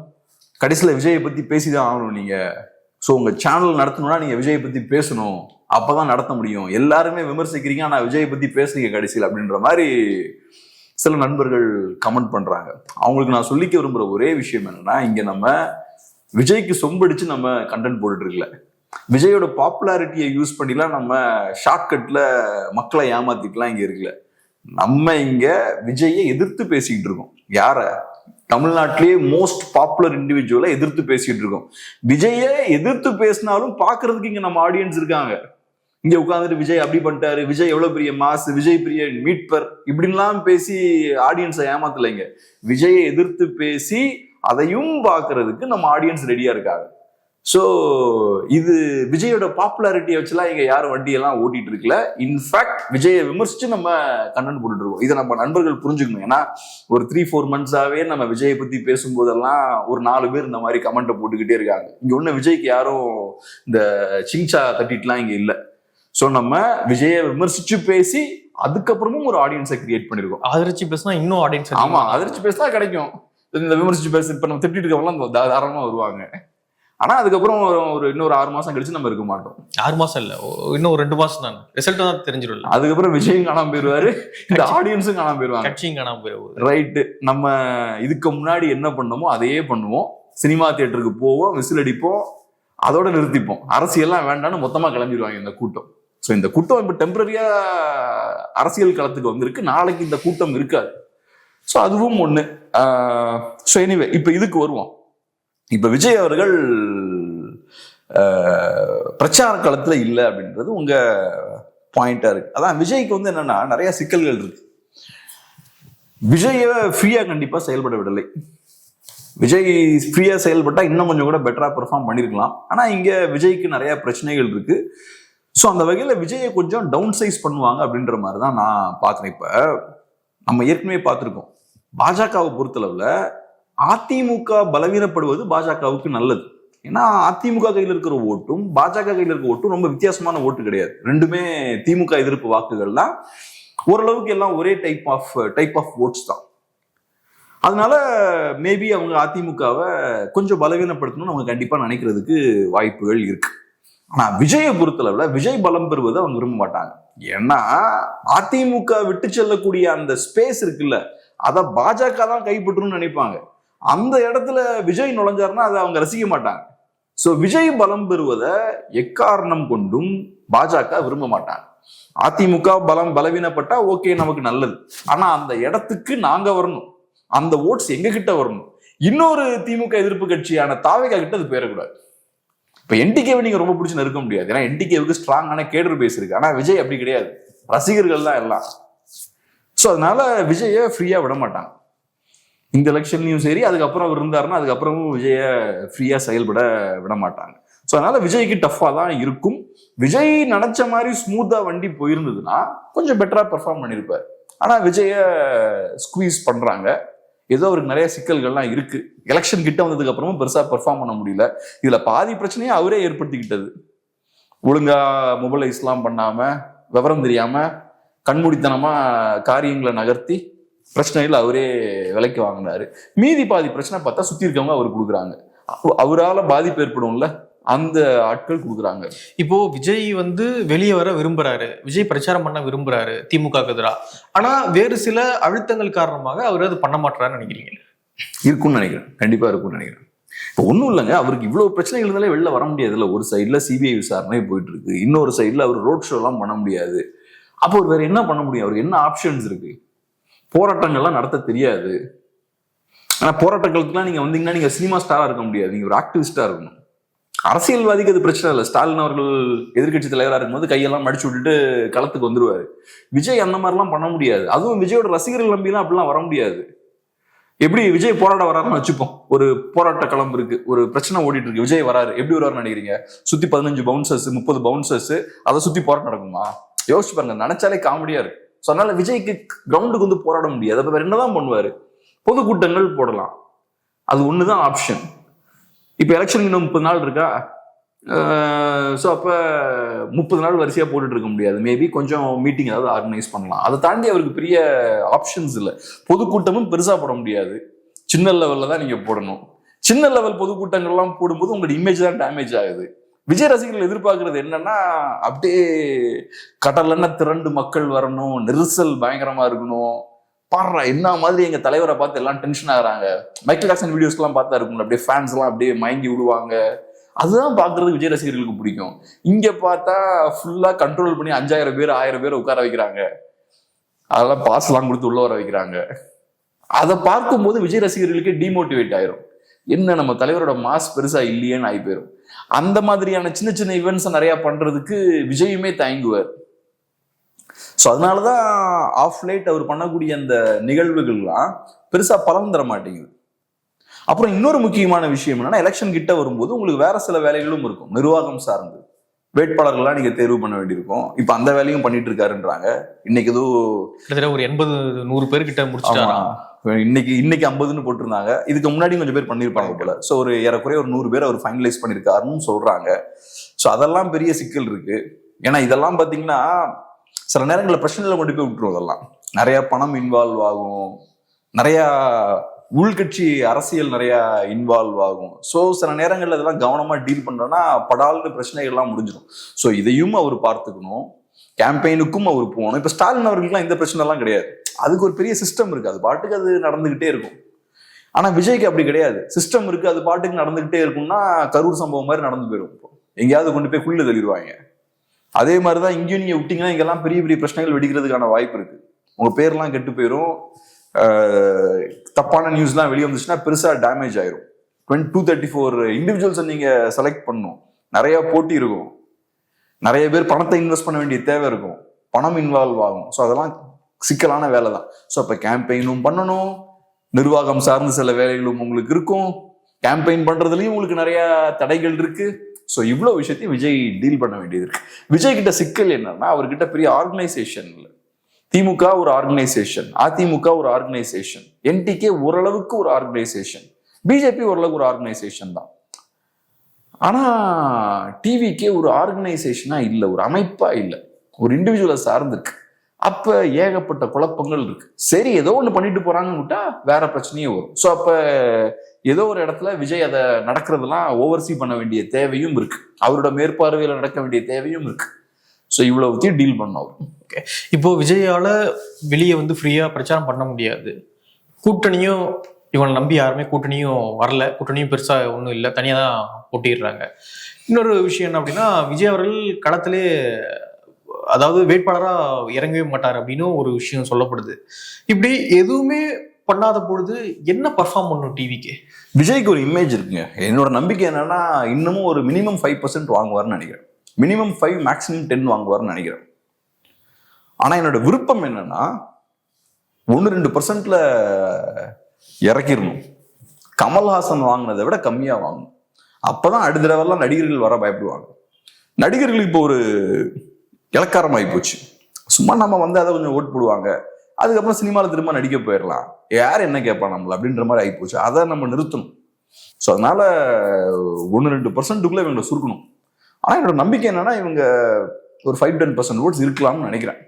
கடைசியில விஜயை பத்தி பேசிதான் ஆகணும் நீங்க. ஸோ உங்க சேனல் நடத்தணும்னா நீங்க விஜயை பத்தி பேசணும், அப்பதான் நடத்த முடியும். எல்லாருமே விமர்சிக்கிறீங்க, ஆனா விஜயை பத்தி பேசுறீங்க கடைசியில் அப்படின்ற மாதிரி சில நண்பர்கள் கமெண்ட் பண்றாங்க. அவங்களுக்கு நான் சொல்லிக்க விரும்புற ஒரே விஷயம் என்னன்னா, இங்க நம்ம விஜய்க்கு சொம்படிச்சு நம்ம கண்டென்ட் போட்டுட்டு இருக்கல, விஜயோட பாப்புலாரிட்டியை யூஸ் பண்ணிலாம் நம்ம ஷார்ட்கட்ல மக்களை ஏமாத்திட்டுலாம் இங்க இருக்குல்ல. நம்ம இங்க விஜயை எதிர்த்து பேசிக்கிட்டு இருக்கோம். யார? தமிழ்நாட்டிலேயே மோஸ்ட் பாப்புலர் இண்டிவிஜுவலை எதிர்த்து பேசிட்டு இருக்கோம். விஜயை எதிர்த்து பேசினாலும் பாக்குறதுக்கு இங்க நம்ம ஆடியன்ஸ் இருக்காங்க. இங்க உட்காந்துட்டு விஜய் அப்படி பண்ணிட்டாரு, விஜய் எவ்வளவு பெரிய மாஸ், விஜய் பெரிய மீட்பர் இப்படின்லாம் பேசி ஆடியன்ஸை ஏமாத்தலைங்க. விஜயை எதிர்த்து பேசி அதையும் பாக்குறதுக்கு நம்ம ஆடியன்ஸ் ரெடியா இருக்காங்க. ஸோ இது விஜயோட பாப்புலாரிட்டியை வச்சுலாம் இங்க யாரும் வண்டியெல்லாம் ஓட்டிட்டு இருக்கல. இன்ஃபேக்ட் விஜயை விமர்சிச்சு நம்ம கண்டென்ட் போட்டுட்டு இருக்கோம். இதை நம்ம நண்பர்கள் புரிஞ்சுக்கணும். ஏன்னா ஒரு 3-4 மந்த்ஸாவே நம்ம விஜயை பத்தி பேசும்போதெல்லாம் ஒரு 4 பேர் இந்த மாதிரி கமெண்ட்டை போட்டுக்கிட்டே இருக்காங்க. இங்க ஒண்ணு விஜய்க்கு யாரும் இந்த சிங்சா தட்டிட்டுலாம் இங்க இல்லை. ஸோ நம்ம விஜயை விமர்சிச்சு பேசி அதுக்கப்புறமும் ஒரு ஆடியன்ஸை கிரியேட் பண்ணிருக்கோம். ஆதரிச்சு பேசினா இன்னும் ஆடியன்ஸ். ஆமா, ஆதரிச்சு பேசினா கிடைக்கும். இந்த விமர்சிச்சு பேச இப்ப நம்ம திட்டிட்டு இருக்கவங்களாம் தாராளமா வருவாங்க. ஆனா அதுக்கப்புறம் ஒரு இன்னொரு 6 மாசம் கழிச்சு நம்ம இருக்க மாட்டோம். 6 மாசம் இல்ல, இன்னும் ஒரு 2 மாசம் தான் ரிசல்ட் தான் தெரிஞ்சிடும். அதுக்கப்புறம் விஜயும் காணாம போயிருவாரு, இந்த ஆடியன்ஸும் காணாம போயிருவாங்க, கட்சியும் காணாம போயிருவாரு. ரைட்டு. நம்ம இதுக்கு முன்னாடி என்ன பண்ணோமோ அதையே பண்ணுவோம். சினிமா தியேட்டருக்கு போவோம், விசில் அடிப்போம், அதோட நிறுத்திப்போம். அரசியல்லாம் வேண்டாம்னு மொத்தமா கிளம்பிடுவாங்க இந்த கூட்டம். ஸோ இந்த கூட்டம் இப்ப டெம்பரரியா அரசியல் களத்துக்கு வந்திருக்கு. நாளைக்கு இந்த கூட்டம் இருக்காது. ஸோ அதுவும் ஒண்ணு. ஸோ எனிவே இப்ப இதுக்கு வருவோம். இப்ப விஜய் அவர்கள் பிரச்சார களத்துல இல்லை அப்படின்றது உங்க பாயிண்டா இருக்கு. அதான் விஜய்க்கு வந்து என்னன்னா நிறைய சிக்கல்கள் இருக்கு. விஜய ஃப்ரீயா கண்டிப்பா செயல்பட விடலை. விஜய் ஃப்ரீயா செயல்பட்டா இன்னும் கொஞ்சம் கூட பெட்டரா பெர்ஃபார்ம் பண்ணிருக்கலாம். ஆனா இங்க விஜய்க்கு நிறைய பிரச்சனைகள் இருக்கு. ஸோ அந்த வகையில விஜயை கொஞ்சம் டவுன் சைஸ் பண்ணுவாங்க அப்படின்ற மாதிரி தான் நான் பாக்குறேன். இப்ப நம்ம ஏற்கனவே பார்த்திருக்கோம், பாஜகவை பொறுத்தளவுல அதிமுக பலவீனப்படுவது பாஜகவுக்கு நல்லது. ஏன்னா அதிமுக கையில் இருக்கிற ஓட்டும் பாஜக கையில் இருக்கிற ஓட்டும் ரொம்ப வித்தியாசமான ஓட்டு கிடையாது. ரெண்டுமே திமுக எதிர்ப்பு வாக்குகள் தான். ஓரளவுக்கு எல்லாம் ஒரே டைப் ஆஃப் ஓட்ஸ் தான். அதனால மேபி அவங்க அதிமுகவை கொஞ்சம் பலவீனப்படுத்தணும்னு அவங்க கண்டிப்பா நினைக்கிறதுக்கு வாய்ப்புகள் இருக்கு. ஆனா விஜயை பொறுத்தளவுல விஜய் பலம் பெறுவதை அவங்க விரும்ப மாட்டாங்க. ஏன்னா அதிமுக விட்டு செல்லக்கூடிய அந்த ஸ்பேஸ் இருக்குல்ல, அதை பாஜக தான் கைப்பற்றணும்னு நினைப்பாங்க. அந்த இடத்துல விஜய் நுழைஞ்சாருன்னா அதை அவங்க ரசிக்க மாட்டாங்க. சோ விஜய் பலம் பெறுவதை எக்காரணம் கொண்டும் பாஜக விரும்ப மாட்டாங்க. அதிமுக பலவீனப்பட்டா ஓகே, நமக்கு நல்லது. ஆனா அந்த இடத்துக்கு நாங்க வரணும், அந்த ஓட்ஸ் எங்க கிட்ட வரணும். இன்னொரு திமுக எதிர்ப்பு கட்சியான தாவேகா கிட்ட அது பேரக்கூடாது. இப்ப என்டிகேவை நீங்க ரொம்ப பிடிச்சி நெருக்க முடியாது. ஏன்னா என்டிகேவுக்கு ஸ்ட்ராங்கான கேடர் பேஸ் இருக்கு. ஆனா விஜய் அப்படி கிடையாது, ரசிகர்கள் தான் எல்லாம். சோ அதனால விஜய ஃப்ரீயா விட மாட்டாங்க. இந்த எலெக்ஷன்லயும் சரி, அதுக்கப்புறம் அவர் இருந்தாருன்னா அதுக்கப்புறமும் விஜய ஃப்ரீயா செயல்பட விட மாட்டாங்க. ஸோ அதனால விஜய்க்கு டஃபா தான் இருக்கும். விஜய் நினைச்ச மாதிரி ஸ்மூத்தா வண்டி போயிருந்ததுன்னா கொஞ்சம் பெட்டரா பெர்ஃபார்ம் பண்ணியிருப்பார். ஆனா விஜய ஸ்குவீஸ் பண்றாங்க. ஏதோ அவருக்கு நிறைய சிக்கல்கள்லாம் இருக்கு. எலெக்ஷன் கிட்ட வந்ததுக்கு அப்புறமும் பெருசா பெர்ஃபார்ம் பண்ண முடியல. இதுல பாதி பிரச்சனையே அவரே ஏற்படுத்திக்கிட்டது. ஒழுங்கா மொபைலைஸ்லாம் பண்ணாம, விவரம் தெரியாம, கண்மூடித்தனமா காரியங்களை நகர்த்தி பிரச்சனைகள் அவரே விலைக்கு வாங்கினாரு. மீதி பாதி பிரச்சனை பார்த்தா சுத்தி இருக்கவங்க அவர் கொடுக்குறாங்க. அவரால் பாதிப்பு ஏற்படும்ல, அந்த ஆட்கள் கொடுக்குறாங்க. இப்போ விஜய் வந்து வெளியே வர விரும்புறாரு, விஜய் பிரச்சாரம் பண்ண விரும்புறாரு திமுக எதிராக. ஆனா வேறு சில அழுத்தங்கள் காரணமாக அவர் அது பண்ண மாட்டாருன்னு நினைக்கிறீங்க? இருக்கும்னு நினைக்கிறேன், கண்டிப்பா இருக்கும்னு நினைக்கிறேன். இப்போ ஒன்றும் இல்லைங்க, அவருக்கு இவ்வளவு பிரச்சனைகள் இருந்தாலே வெளில வர முடியாதுல்ல. ஒரு சைட்ல சிபிஐ விசாரணை போயிட்டு இருக்கு, இன்னொரு சைட்ல அவர் ரோட் ஷோ எல்லாம் பண்ண முடியாது. அப்போ அவர் வேற என்ன பண்ண முடியும்? அவருக்கு என்ன ஆப்ஷன்ஸ் இருக்கு? போராட்டங்கள்லாம் நடத்த தெரியாது. ஆனா போராட்டங்களுக்குலாம் நீங்க வந்தீங்கன்னா நீங்க சினிமா ஸ்டாரா இருக்க முடியாது, நீங்க ஒரு ஆக்டிவிஸ்டா இருக்கணும். அரசியல்வாதிக்கு அது பிரச்சனை இல்லை. ஸ்டாலின் அவர்கள் எதிர்கட்சி தலைவராக இருக்கும்போது கையெல்லாம் மடிச்சு விட்டுட்டு களத்துக்கு வந்துருவாரு. விஜய் அந்த மாதிரிலாம் பண்ண முடியாது. அதுவும் விஜயோட ரசிகர்கள் நம்பிலாம் அப்படிலாம் வர முடியாது. எப்படி விஜய் போராட வராருன்னு வச்சுப்போம், ஒரு போராட்ட களம் இருக்கு, ஒரு பிரச்சனை ஓடிட்டு இருக்கு, விஜய் வராரு, எப்படி வருவாருன்னு நினைக்கிறீங்க? சுத்தி 15 பவுன்சர்ஸ் 30 பவுன்சர்ஸ், அதை சுத்தி போராட்டம் நடக்குமா? யோசிச்சு பாருங்க, நினைச்சாலே காமெடியா இருக்கு. ஸோ அதனால விஜய்க்கு கிரவுண்டுக்கு வந்து போராட முடியாது. அப்ப வேற என்னதான் பண்ணுவாரு? பொதுக்கூட்டங்கள் போடலாம், அது ஒண்ணுதான் ஆப்ஷன். இப்ப எலெக்ஷனுக்கு இன்னும் 30 நாள் இருக்கா? ஸோ அப்ப 30 நாள் வரிசையா போட்டுட்டு இருக்க முடியாது. மேபி கொஞ்சம் மீட்டிங் ஏதாவது ஆர்கனைஸ் பண்ணலாம். அதை தாண்டி அவருக்கு பெரிய ஆப்ஷன்ஸ் இல்லை. பொதுக்கூட்டமும் பெருசா போட முடியாது, சின்ன லெவல்ல தான் நீங்க போடணும். சின்ன லெவல் பொதுக்கூட்டங்கள்லாம் போடும்போது உங்களோட இமேஜ் தான் டேமேஜ் ஆகுது. விஜய் ரசிகர்கள் எதிர்பார்க்கறது என்னன்னா, அப்படியே கடலென்ன திரண்டு மக்கள் வரணும், நெரிசல் பயங்கரமா இருக்கணும், பாடுறா என்ன மாதிரி எங்க தலைவரை பார்த்து எல்லாம் டென்ஷன் ஆகுறாங்க. மைக்கேல் ஜாக்சன் வீடியோஸ்லாம் பார்த்தா இருக்கும், அப்படியே ஃபேன்ஸ் எல்லாம் அப்படியே மயங்கி விடுவாங்க. அதுதான் பாக்குறது விஜய் ரசிகர்களுக்கு பிடிக்கும். இங்க பார்த்தா ஃபுல்லா கண்ட்ரோல் பண்ணி 5000 பேர் 1000 பேர் உட்கார வைக்கிறாங்க. அதெல்லாம் பாஸ் எல்லாம் கொடுத்து உள்ள வர வைக்கிறாங்க. அதை பார்க்கும்போது விஜய் ரசிகர்களுக்கே டிமோட்டிவேட் ஆயிரும். என்ன நம்ம தலைவரோட மாஸ் பெருசா இல்லையேன்னு ஆகி போயிடும். அந்த மாதிரியான சின்ன சின்ன ஈவெண்ட்ஸ் நிறைய பண்றதுக்கு விஜயுமே தயங்குவார். ஸோ அதனாலதான் ஆஃப் லைட் அவர் பண்ணக்கூடிய அந்த நிகழ்வுகள்லாம் பெருசா பலன் தர மாட்டேங்குது. அப்புறம் இன்னொரு முக்கியமான விஷயம் என்னன்னா, எலெக்ஷன் கிட்ட வரும்போது உங்களுக்கு வேற சில வேலைகளும் இருக்கும். நிர்வாகம் சார்ந்து வேட்பாளர்கள்லாம் நீங்க தேர்வு பண்ண வேண்டியிருக்கும். இப்ப அந்த வேலையும் பண்ணிட்டு இருக்காருன்றாங்க. இன்னைக்கு ஏதோ கிட்டத்தட்ட ஒரு 80-100 பேர்கிட்ட முடிச்சுட்டாங்க. இன்னைக்கு 50ன்னு போட்டிருந்தாங்க. இதுக்கு முன்னாடி கொஞ்சம் பேர் பண்ணிருப்பாங்க போல. ஸோ ஒரு ஏறக்குறைய ஒரு 100 பேர் அவர் ஃபைனலைஸ் பண்ணிருக்காருன்னு சொல்றாங்க. ஸோ அதெல்லாம் பெரிய சிக்கல் இருக்கு. ஏன்னா இதெல்லாம் பாத்தீங்கன்னா சில நேரங்களில் பிரச்சனையில கொண்டு போய் விட்டுரும். அதெல்லாம் நிறைய பணம் இன்வால்வ் ஆகும், நிறைய உள்கட்சி அரசியல் நிறைய இன்வால்வ் ஆகும். ஸோ சில நேரங்கள்ல இதெல்லாம் கவனமா டீல் பண்றோம்னா படால்னு பிரச்சனைகள்லாம் முடிஞ்சிடும். ஸோ இதையும் அவர் பார்த்துக்கணும், கேம்பெயினுக்கும் அவர் போகணும். இப்ப ஸ்டாலின் அவர்களுக்குலாம் இந்த பிரச்சனை எல்லாம் கிடையாது. அதுக்கு ஒரு பெரிய சிஸ்டம் இருக்கு, அது பாட்டுக்கு அது நடந்துகிட்டே இருக்கும். ஆனா விஜய்க்கு அப்படி கிடையாது. சிஸ்டம் இருக்கு, அது பாட்டுக்கு நடந்துகிட்டே இருக்கும்னா கரூர் சம்பவம் மாதிரி நடந்து போயிடும். எங்கேயாவது கொண்டு போய் குள்ள தள்ளிடுவாங்க. அதே மாதிரிதான் இங்கேயும் நீங்க விட்டீங்கன்னா இங்கெல்லாம் பெரிய பெரிய பிரச்சனைகள் வெடிக்கிறதுக்கான வாய்ப்பு இருக்கு. உங்க பேர்லாம் கெட்டு போயிடும், தப்பான நியூஸ்லாம் வெளியே வந்துச்சுன்னா பெருசா டேமேஜ் ஆயிரும். 234 இண்டிவிஜுவல்ஸை நீங்க செலக்ட் பண்ணணும், நிறைய போட்டி இருக்கும், நிறைய பேர் பணத்தை இன்வெஸ்ட் பண்ண வேண்டிய தேவை இருக்கும், பணம் இன்வால்வ் ஆகும். ஸோ அதெல்லாம் சிக்கலான வேலை தான். ஸோ அப்போ கேம்பெயினும் பண்ணணும், நிர்வாகம் சார்ந்த சில வேலைகளும் உங்களுக்கு இருக்கும், கேம்பெயின் பண்றதுலயும் உங்களுக்கு நிறைய தடைகள் இருக்கு. ஸோ இவ்வளோ விஷயத்தையும் விஜய் டீல் பண்ண வேண்டியது இருக்கு. விஜய் கிட்ட சிக்கல் என்னன்னா, அவர்கிட்ட பெரிய ஆர்கனைசேஷன் இல்லை. திமுக ஒரு ஆர்கனைசேஷன், அதிமுக ஒரு ஆர்கனைசேஷன், என்டிகே ஓரளவுக்கு ஒரு ஆர்கனைசேஷன், பிஜேபி ஓரளவுக்கு ஒரு ஆர்கனைசேஷன் தான். ஆனா டிவிக்கே ஒரு ஆர்கனைசேஷனா இல்லை, ஒரு அமைப்பா இல்லை, ஒரு இண்டிவிஜுவலை சார்ந்திருக்கு. அப்ப ஏகப்பட்ட குழப்பங்கள் இருக்கு. சரி ஏதோ ஒண்ணு பண்ணிட்டு போறாங்கன்னு விட்டா வேற பிரச்சனையே வரும். ஸோ அப்ப ஏதோ ஒரு இடத்துல விஜய் அதை நடக்கிறதெல்லாம் ஓவர்சீ பண்ண வேண்டிய தேவையும் இருக்கு, அவரோட மேற்பார்வையில நடக்க வேண்டிய தேவையும் இருக்கு. ஸோ இவ்வளவுத்தையும் டீல் பண்ணோம். ஓகே, இப்போ விஜயால வெளியே வந்து ஃப்ரீயா பிரச்சாரம் பண்ண முடியாது. கூட்டணியும் இவனை நம்பி யாருமே கூட்டணியும் வரல, கூட்டணியும் பெருசா ஒன்றும் இல்லை, தனியாக தான் போட்டிடுறாங்க. இன்னொரு விஷயம் என்ன அப்படின்னா, விஜய் அவர்கள் களத்திலே அதாவது வேட்பாளராக இறங்கவே மாட்டார் அப்படின்னு ஒரு விஷயம் சொல்லப்படுது. இப்படி எதுவுமே பண்ணாத பொழுது என்ன பர்ஃபார்ம் பண்ணும் டிவிக்கு? விஜய்க்கு ஒரு இமேஜ் இருக்குங்க. என்னோட நம்பிக்கை என்னன்னா, இன்னமும் ஒரு மினிமம் 5% வாங்குவார்னு நினைக்கிறேன். மினிமம் 5, மேக்ஸிமம் 10 வாங்குவார்னு நினைக்கிறேன். ஆனா என்னோட விருப்பம் என்னன்னா 1-2% இறக்கிடணும். கமல்ஹாசன் வாங்கினதை விட கம்மியா வாங்கணும். அப்பதான் அடுத்த தடவைலாம் நடிகர்கள் வர பயப்படுவாங்க. நடிகர்களுக்கு இப்போ ஒரு இலக்காரமாகி போச்சு. சும்மா நம்ம வந்து அதை கொஞ்சம் ஓட் போடுவாங்க, அதுக்கப்புறம் சினிமாவில் திரும்ப நடிக்க போயிடலாம், யார் என்ன கேட்பா நம்மள அப்படின்ற மாதிரி ஆகி போச்சு. அதை நம்ம நிறுத்தணும். ஸோ அதனால 1-2%க்குள்ள இவங்களை சுருக்கணும். ஆனா என்னோட நம்பிக்கை என்னன்னா, இவங்க ஒரு 5-10% ஓட்ஸ் இருக்கலாம்னு நினைக்கிறேன்.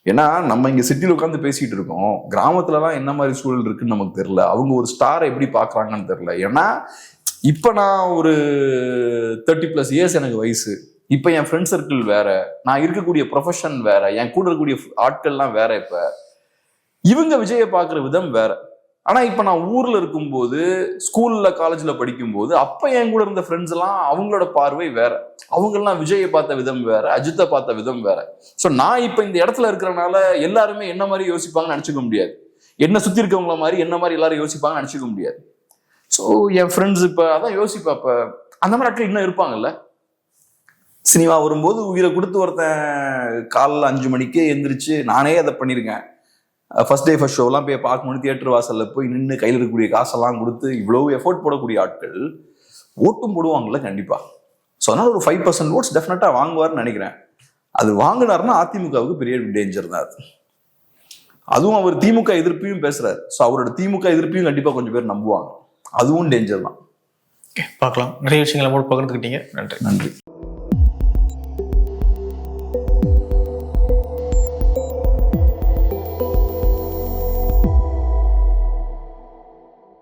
ஏன்னா நம்ம இங்க சிட்டியில் உட்காந்து பேசிட்டு இருக்கோம், கிராமத்துலலாம் என்ன மாதிரி சூழல் இருக்குன்னு நமக்கு தெரியல, அவங்க ஒரு ஸ்டாரை எப்படி பாக்குறாங்கன்னு தெரியல. ஏன்னா இப்ப நான் ஒரு 30+ இயர்ஸ் எனக்கு வயசு, இப்ப என் ஃப்ரெண்ட் சர்க்கிள் வேற, நான் இருக்கக்கூடிய ப்ரொஃபஷன் வேற, என் கூட இருக்கக்கூடிய ஆட்கள்லாம் வேற. இப்ப இவங்க விஜயை பார்க்குற விதம் வேற. ஆனா இப்ப நான் ஊர்ல இருக்கும்போது, ஸ்கூல்ல காலேஜ்ல படிக்கும்போது, அப்ப என் கூட இருந்த ஃப்ரெண்ட்ஸ் எல்லாம் அவங்களோட பார்வை வேற, அவங்க எல்லாம் விஜயை பார்த்த விதம் வேற, அஜித்தை பார்த்த விதம் வேற. ஸோ நான் இப்ப இந்த இடத்துல இருக்கிறனால எல்லாருமே என்ன மாதிரி யோசிப்பாங்கன்னு நினைச்சுக்க முடியாது, என்ன சுத்தி இருக்கவங்கள மாதிரி என்ன மாதிரி எல்லாரும் யோசிப்பாங்கன்னு நினைச்சுக்க முடியாது. ஸோ என் ஃப்ரெண்ட்ஸ் இப்ப அதான் யோசிப்பா, இப்ப அந்த மாதிரி ஆட்கள் இன்னும் இருப்பாங்கல்ல. சினிமா வரும்போது உயிரை கொடுத்து ஒருத்தன் காலைல 5 மணிக்கே எந்திரிச்சு, நானே அதை பண்ணியிருக்கேன், ஃபர்ஸ்ட் டே ஃபர்ஸ்ட் ஷோலாம் போய் பார்க்கணும், தியேட்டர் வாசல்ல போய் நின்று கையில் இருக்கக்கூடிய காசெல்லாம் கொடுத்து இவ்வளவு எஃபோர்ட் போடக்கூடிய ஆட்கள் ஓட்டும் போடுவாங்கல்ல கண்டிப்பா. ஸோ அதனால ஒரு 5% ஓட்ஸ் டெஃபினட்டா வாங்குவார்னு நினைக்கிறேன். அது வாங்கினாருன்னா அதிமுகவுக்கு பெரிய டேஞ்சர் தான் அது. அதுவும் அவர் திமுக எதிர்ப்பையும் பேசுறாரு. ஸோ அவரோட திமுக எதிர்ப்பையும் கண்டிப்பா கொஞ்சம் பேர் நம்புவாங்க, அதுவும் டேஞ்சர் தான். பார்க்கலாம். நிறைய விஷயங்களை பகிர்ந்துக்கிட்டீங்க. நன்றி.